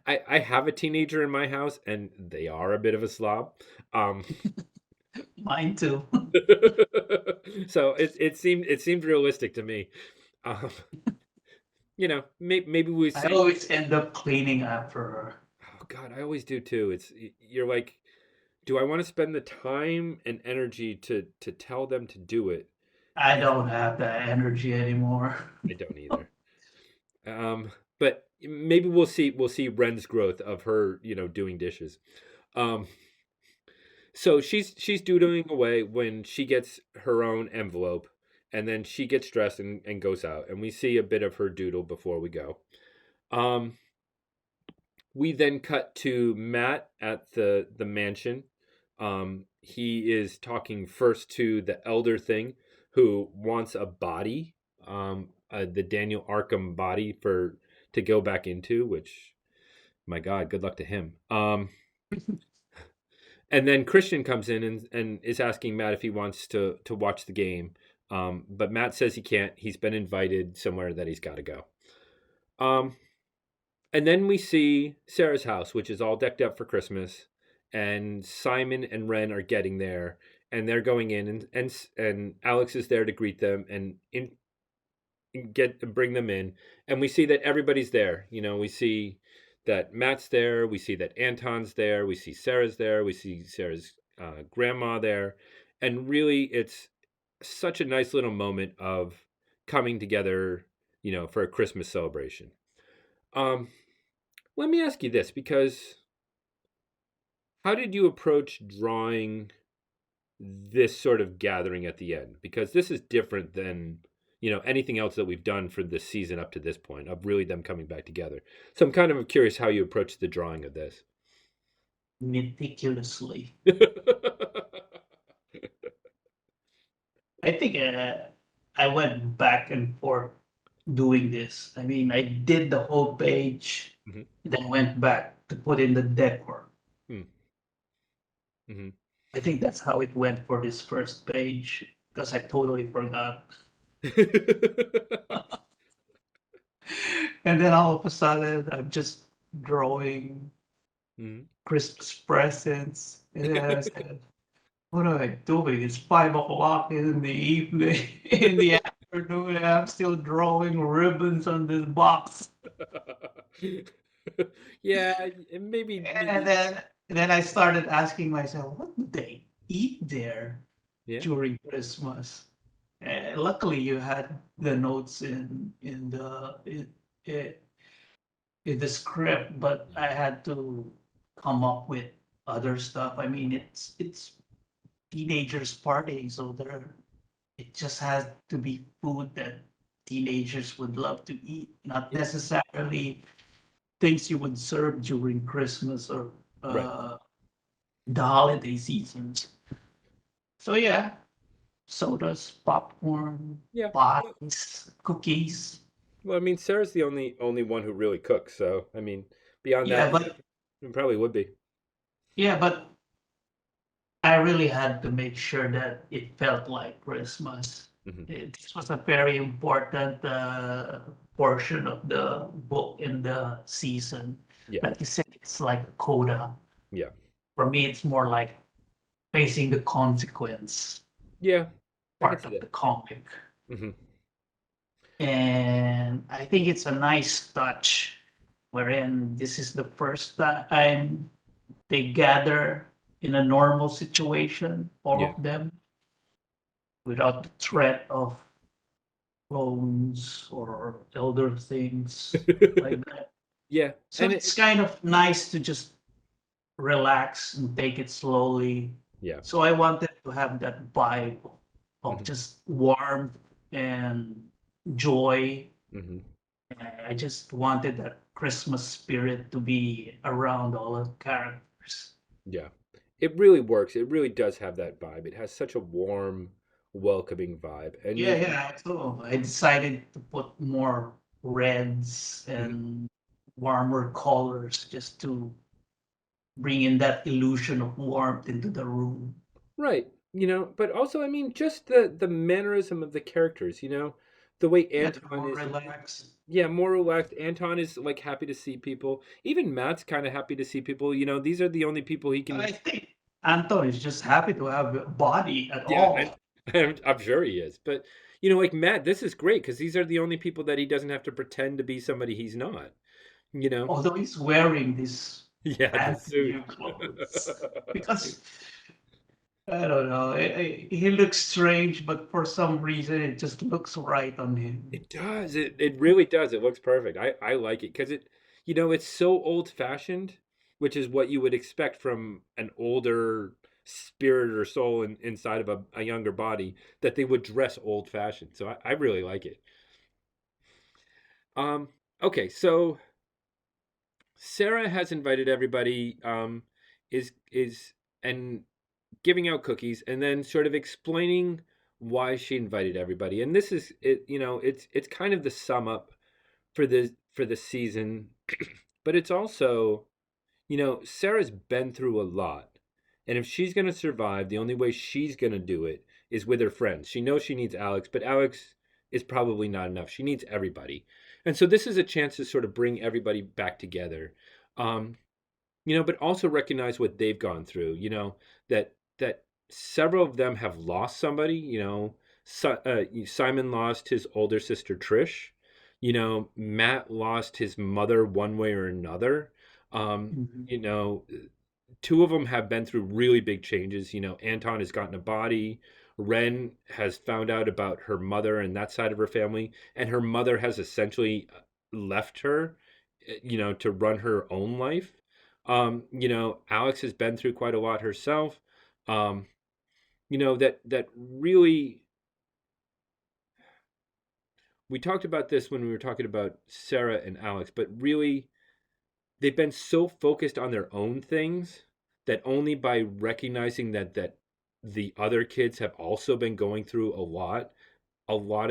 I have a teenager in my house, and they are a bit of a slob. Um, Mine too. so it seemed realistic to me. Um, maybe we I say, always end up cleaning after her. oh God, I always do too. You're like, do I want to spend the time and energy to tell them to do it? I If don't have that energy anymore. I don't either. But maybe we'll see Ren's growth of her, doing dishes. Um, so she's doodling away when she gets her own envelope, and then she gets dressed and goes out, and we see a bit of her doodle before we go. Um, we then cut to Matt at the mansion. He is talking first to the elder thing, who wants a body, the Daniel Arkham body to go back into. Which, my God, good luck to him. And then Christian comes in and is asking Matt if he wants to watch the game. But Matt says he can't. He's been invited somewhere that he's got to go. Um, and then we see Sarah's house, which is all decked up for Christmas, and Simon and Ren are getting there, and they're going in, and Alex is there to greet them and bring them in, and we see that everybody's there. We see that Matt's there, we see that Anton's there, we see Sarah's there, we see Sarah's grandma there, and really, it's such a nice little moment of coming together, for a Christmas celebration. Um, Let me ask you this, because how did you approach drawing this sort of gathering at the end? Because this is different than, anything else that we've done for this season up to this point of really them coming back together. So I'm kind of curious how you approached the drawing of this. Meticulously. I think I went back and forth doing this. I mean, I did the whole page, Hmm. then went back to put in the decor. Hmm. I think that's how it went for this first page because I totally forgot. And then all of a sudden, I'm just drawing Hmm. Christmas presents. And then I said, what am I doing? It's 5 o'clock in the evening, in the afternoon, and I'm still drawing ribbons on this box. Yeah, and maybe, And then I started asking myself, what do they eat there yeah. during Christmas? Luckily, you had the notes in the script, but I had to. come up with other stuff. I mean, it's teenagers partying, so there it just has to be food that teenagers would love to eat, not Yeah. necessarily things you would serve during Christmas or Right. the holiday seasons. So yeah, sodas, popcorn, Yeah. pies, cookies. Well, I mean, Sarah's the only one who really cooks, so I mean, beyond that, Yeah, but it probably would be. yeah, but I really had to make sure that it felt like Christmas. Hmm. This was a very important portion of the book in the season. Yeah. Like you said, it's like a coda. Yeah. For me, it's more like facing the consequence Yeah. I can part see of that. the comic. Hmm. And I think it's a nice touch wherein this is the first time they gather in a normal situation, all Yeah. of them, without the threat of clones or elder things like that. Yeah. So And it's kind of nice to just relax and take it slowly. yeah. So I wanted to have that vibe of Hmm. just warmth and joy. Hmm. I just wanted that Christmas spirit to be around all the characters. Yeah. It really works. It really does have that vibe. It has such a warm, welcoming vibe. And Yeah, you yeah. So I decided to put more reds Mhm. and warmer colors just to bring in that illusion of warmth into the room. Right. But also I mean just the mannerism of the characters, the way Yeah, they're Anton more is, relaxed. yeah, more relaxed. Anton is like happy to see people. Even Matt's kind of happy to see people. These are the only people he can. I think Anton is just happy to have a body at Yeah, all. I'm sure he is. But like Matt, this is great because these are the only people that he doesn't have to pretend to be somebody he's not. You know? Although he's wearing this Yeah, the fancy suit. new clothes. Because I don't know, he looks strange, but for some reason it just looks right on him. It does. It really does. It looks perfect. I like it because it's so old fashioned, which is what you would expect from an older spirit or soul inside of a younger body that they would dress old fashioned. So I really like it. Um, okay, so Sarah has invited everybody, is and giving out cookies and then sort of explaining why she invited everybody. And this is it, it's kind of the sum up for the season, but it's also, Sarah's been through a lot. And if she's going to survive, the only way she's going to do it is with her friends. She knows she needs Alex, but Alex is probably not enough. She needs everybody. And so this is a chance to sort of bring everybody back together. Um, but also recognize what they've gone through, that several of them have lost somebody, Simon lost his older sister Trish, Matt lost his mother one way or another. um, Mhm. you know two of them have been through really big changes. Anton has gotten a body. Ren has found out about her mother and that side of her family, and her mother has essentially left her, to run her own life. Alex has been through quite a lot herself. Um, that really, we talked about this when we were talking about Sarah and Alex, but really they've been so focused on their own things that only by recognizing that the other kids have also been going through a lot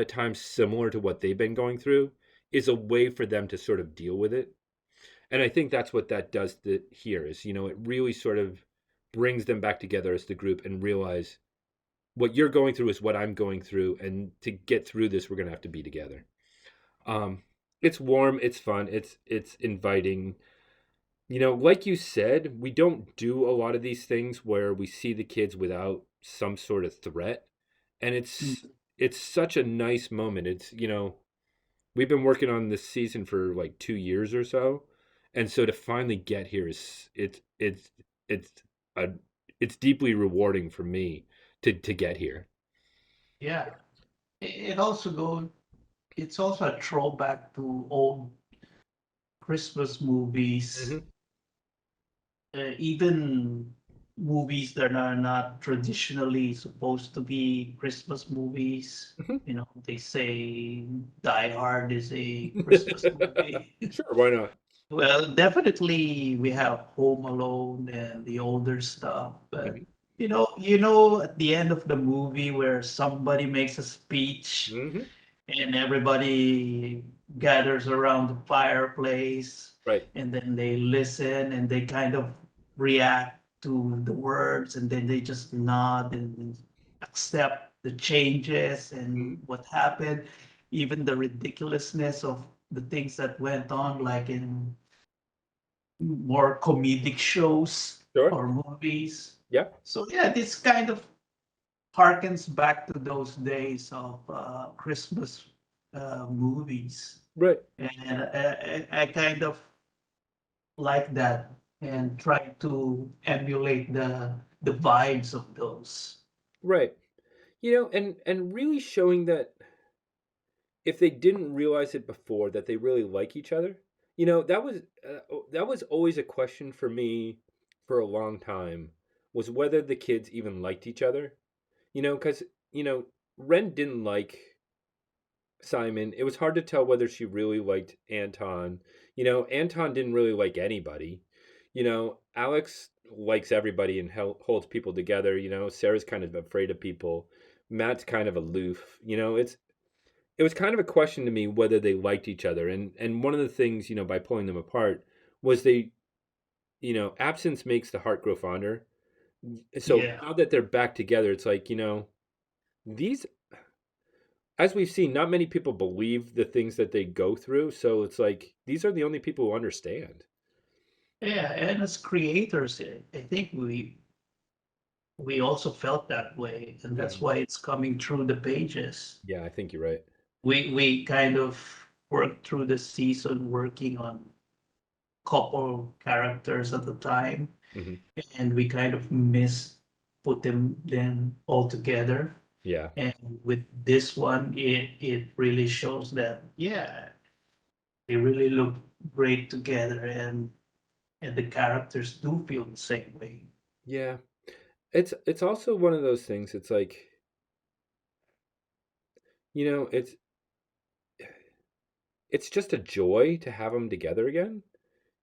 of times similar to what they've been going through, is a way for them to sort of deal with it. And I think that's what that does here is, it really sort of brings them back together as the group and realize what you're going through is what I'm going through, and to get through this we're going to have to be together. um it's warm, it's fun, it's inviting. Like you said, we don't do a lot of these things where we see the kids without some sort of threat. And it's such a nice moment. We've been working on this season for like 2 years or so. And so to finally get here is it's a it's deeply rewarding for me to get here. Yeah. It also goes, it's also a throwback to old Christmas movies Hmm. even movies that are not traditionally supposed to be Christmas movies. Mhm. You know, they say Die Hard is a Christmas movie. Sure, why not? Well, definitely we have Home Alone and the older stuff, but Mhm, at the end of the movie where somebody makes a speech mhm, and everybody gathers around the fireplace right, and then they listen and they kind of react to the words and then they just nod and accept the changes and mhm, what happened, even the ridiculousness of the things that went on, like in more comedic shows sure, or movies. yeah, So yeah, this kind of harkens back to those days of Christmas movies, right, and I kind of like that and try to emulate the vibes of those. right. And really showing that if they didn't realize it before that they really like each other. That was always a question for me for a long time, was whether the kids even liked each other. Cuz you know, Ren didn't like Simon. It was hard to tell whether she really liked Anton. Anton didn't really like anybody. Alex likes everybody and holds people together. Sarah's kind of afraid of people. Matt's kind of aloof. It was kind of a question to me whether they liked each other. And one of the things, by pulling them apart was absence makes the heart grow fonder. So Yeah, now that they're back together, it's like, these, as we've seen, not many people believe the things that they go through. So it's like, these are the only people who understand. yeah, and as creators, I think we also felt that way, and that's Mhm. why it's coming through the pages. Yeah, I think you're right. We kind of worked through the season working on couple characters at the time, Hmm. and we kind of put them all together. Yeah. And with this one, it really shows that yeah, they really look great together, and the characters do feel the same way. Yeah. It's also one of those things. It's like, you know, it's it's just a joy to have them together again.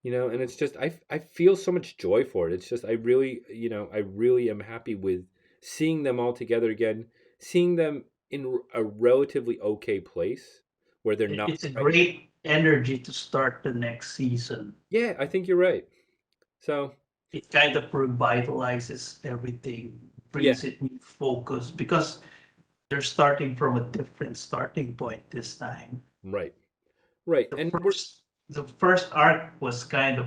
And it's just I feel so much joy for it. It's just I really am happy with seeing them all together again, seeing them in a relatively okay place where they're not It's a fighting. great energy to start the next season. Yeah, I think you're right. So, It kind of revitalizes everything, yeah, brings it in focus because they're starting from a different starting point this time. right. Right. The And we're first the first arc was kind of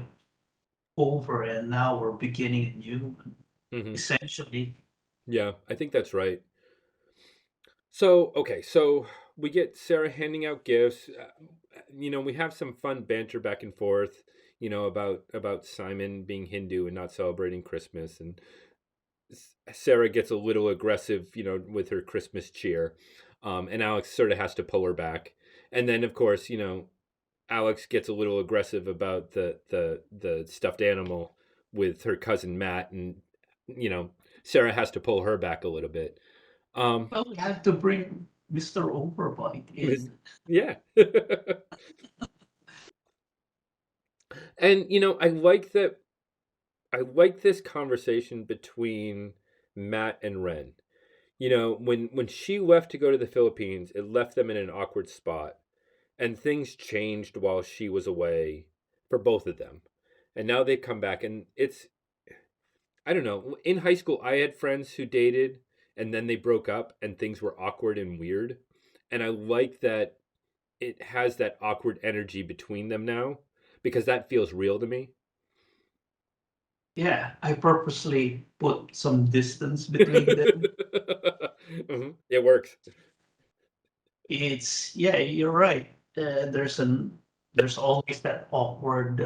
over, and now we're beginning a new one, mhm, essentially. yeah, I think that's right. So, okay, so we get Sarah handing out gifts. We have some fun banter back and forth, about Simon being Hindu and not celebrating Christmas, and Sarah gets a little aggressive, with her Christmas cheer, and Alex sort of has to pull her back. And then, of course, Alex gets a little aggressive about the stuffed animal with her cousin Matt, and you know, Sarah has to pull her back a little bit. Um, Well, we had to bring Mr. Overbite Miss- in. yeah. And I like this conversation between Matt and Ren. When she left to go to the Philippines, it left them in an awkward spot, and things changed while she was away for both of them. And now they come back, and I don't know. In high school, I had friends who dated and then they broke up and things were awkward and weird. And I like that it has that awkward energy between them now because that feels real to me. Yeah, I purposely put some distance between them. It works. It's yeah, you're right. There's always that awkward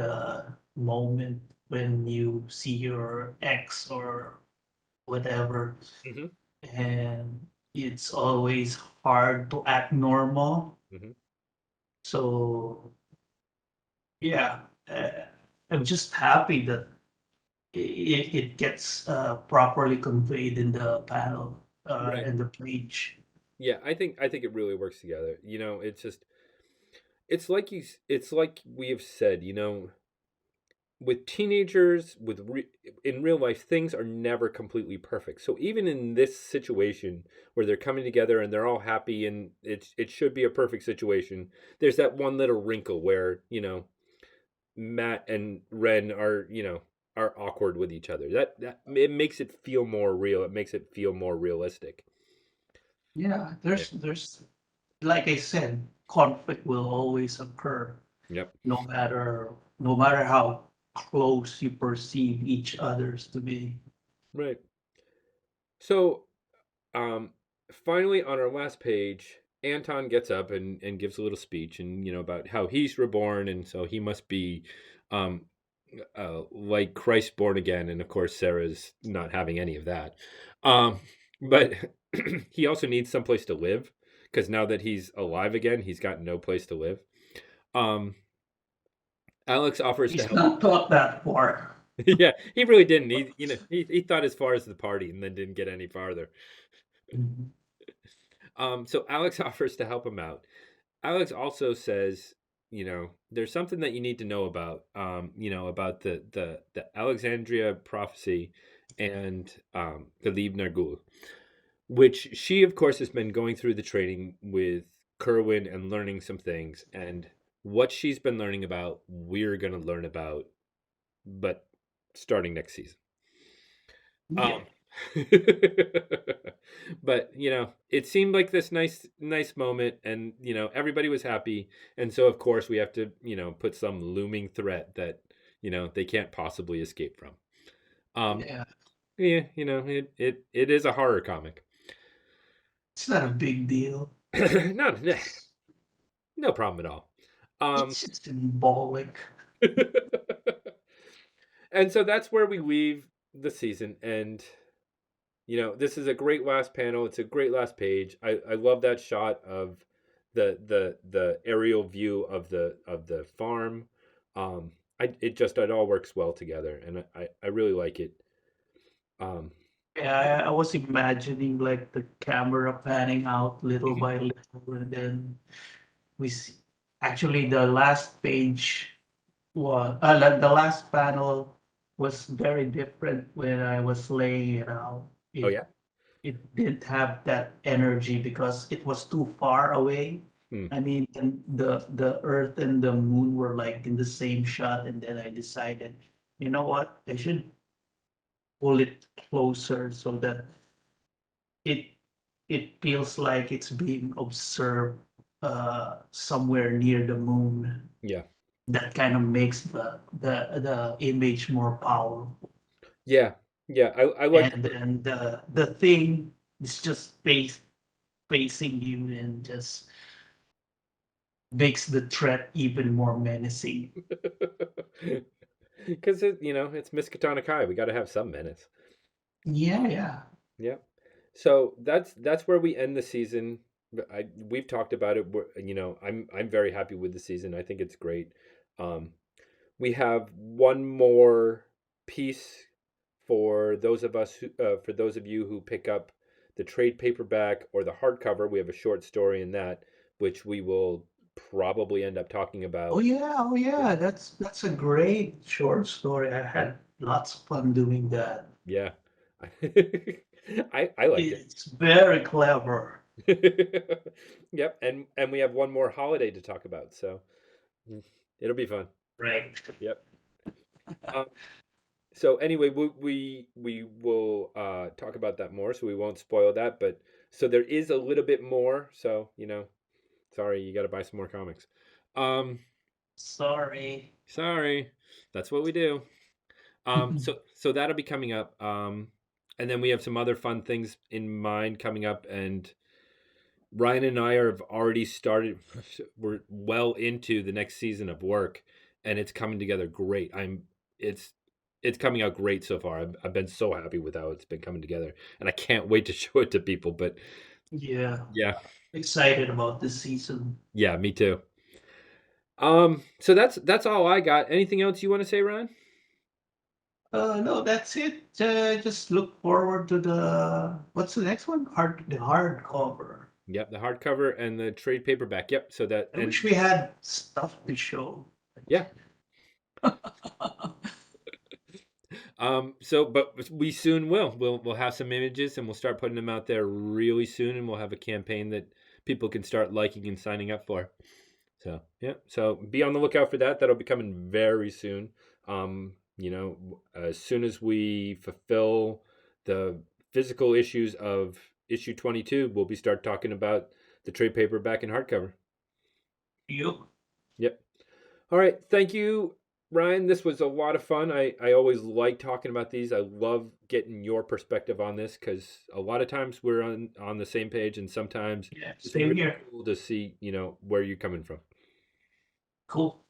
moment when you see your ex or whatever, Hmm. and it's always hard to act normal. Hmm. So yeah, I'm just happy that it gets properly conveyed in the panel Right. and the page. Yeah, I think it really works together. It's just it's like we have said, with teenagers, in real life, things are never completely perfect. So even in this situation where they're coming together and they're all happy and it should be a perfect situation, there's that one little wrinkle where Matt and Ren are awkward with each other. That it makes it feel more real. It makes it feel more realistic. Yeah, Yeah. there's like I said, conflict will always occur, Yep. no matter how close you perceive each others to be. Right. So Um, finally, on our last page, Anton gets up and gives a little speech, and about how he's reborn, and so he must be, um, like Christ born again. And of course, Sarah's not having any of that. Um, but he also needs someplace to live because now that he's alive again, he's got no place to live. Um, Alex offers to He's help. not thought that far. Yeah, he really didn't. He thought as far as the party and then didn't get any farther. Mhm. So Alex offers to help him out. Alex also says, there's something that you need to know about, about the Alexandria prophecy and the Lieb Nargul, which she, of course, has been going through the training with Kerwin and learning some things. And what she's been learning about, we're going to learn about, but starting next season. Yeah, Um, but it seemed like this nice moment, and everybody was happy, and so of course we have to put some looming threat that they can't possibly escape from. Um, yeah. yeah, it is a horror comic. It's not a big deal. No, no problem at all. Um, It's just symbolic. and so that's where we leave the season, and this is a great last panel. It's a great last page. I love that shot of the aerial view of the farm. It all works well together, and I really like it. Um, Yeah, I was imagining like the camera panning out little by little, and then we see. Actually, the last page was the last panel was very different when I was laying it out. oh It yeah. it didn't have that energy because it was too far away. Hmm. I mean, and the Earth and the Moon were like in the same shot, and then I decided, you know what, I should pull it closer so that it it feels like it's being observed somewhere near the moon. Yeah. That kind of makes the image more powerful. Yeah. Yeah. I like. And then the thing is just facing you and just makes the threat even more menacing. Because it's Miskatonic High. We got to have some menace. Yeah, yeah. Yeah. So that's where we end the season. We've talked about it. I'm very happy with the season. I think it's great. Um, we have one more piece for those of you who pick up the trade paperback or the hardcover. We have a short story in that, which we will probably end up talking Oh about. yeah, oh Yeah. yeah. That's a great short story. I had lots of fun doing that. Yeah. I liked it. It's very clever. Yep, and we have one more holiday to talk about, so it'll be fun. Right. Yep. Um, so anyway, we will talk about that more, so we won't spoil that. But so there is a little bit more. So sorry, you got to buy some more comics. Um, Sorry. sorry, that's what we do. So that'll be coming up. And then we have some other fun things in mind coming up, and Ryan and I have already started. We're well into the next season of work, and it's coming together great. It's it's coming out great so far. I've been so happy with how it's been coming together, and I can't wait to show it to people. But Yeah. yeah, Excited about this season. yeah, me too. So that's all I got. Anything else you want to say, Ryan? No, that's it. Just look forward to what's the next one? The hardcover. Yep, the hardcover and the trade paperback. Yep. So that I and wish we had stuff to show. yeah. So but we soon will. We'll have some images and we'll start putting them out there really soon, and we'll have a campaign that people can start liking and signing up for. So yeah. So be on the lookout for that. That'll be coming very soon. As soon as we fulfill the physical issues of issue 22, we'll be start talking about the trade paperback and hardcover. You. Yep. All right. Thank you, Ryan. This was a lot of fun. I always like talking about these. I love getting your perspective on this because a lot of times we're on the same page, and sometimes Yeah, it's same really here. cool to see where you're coming from. Cool.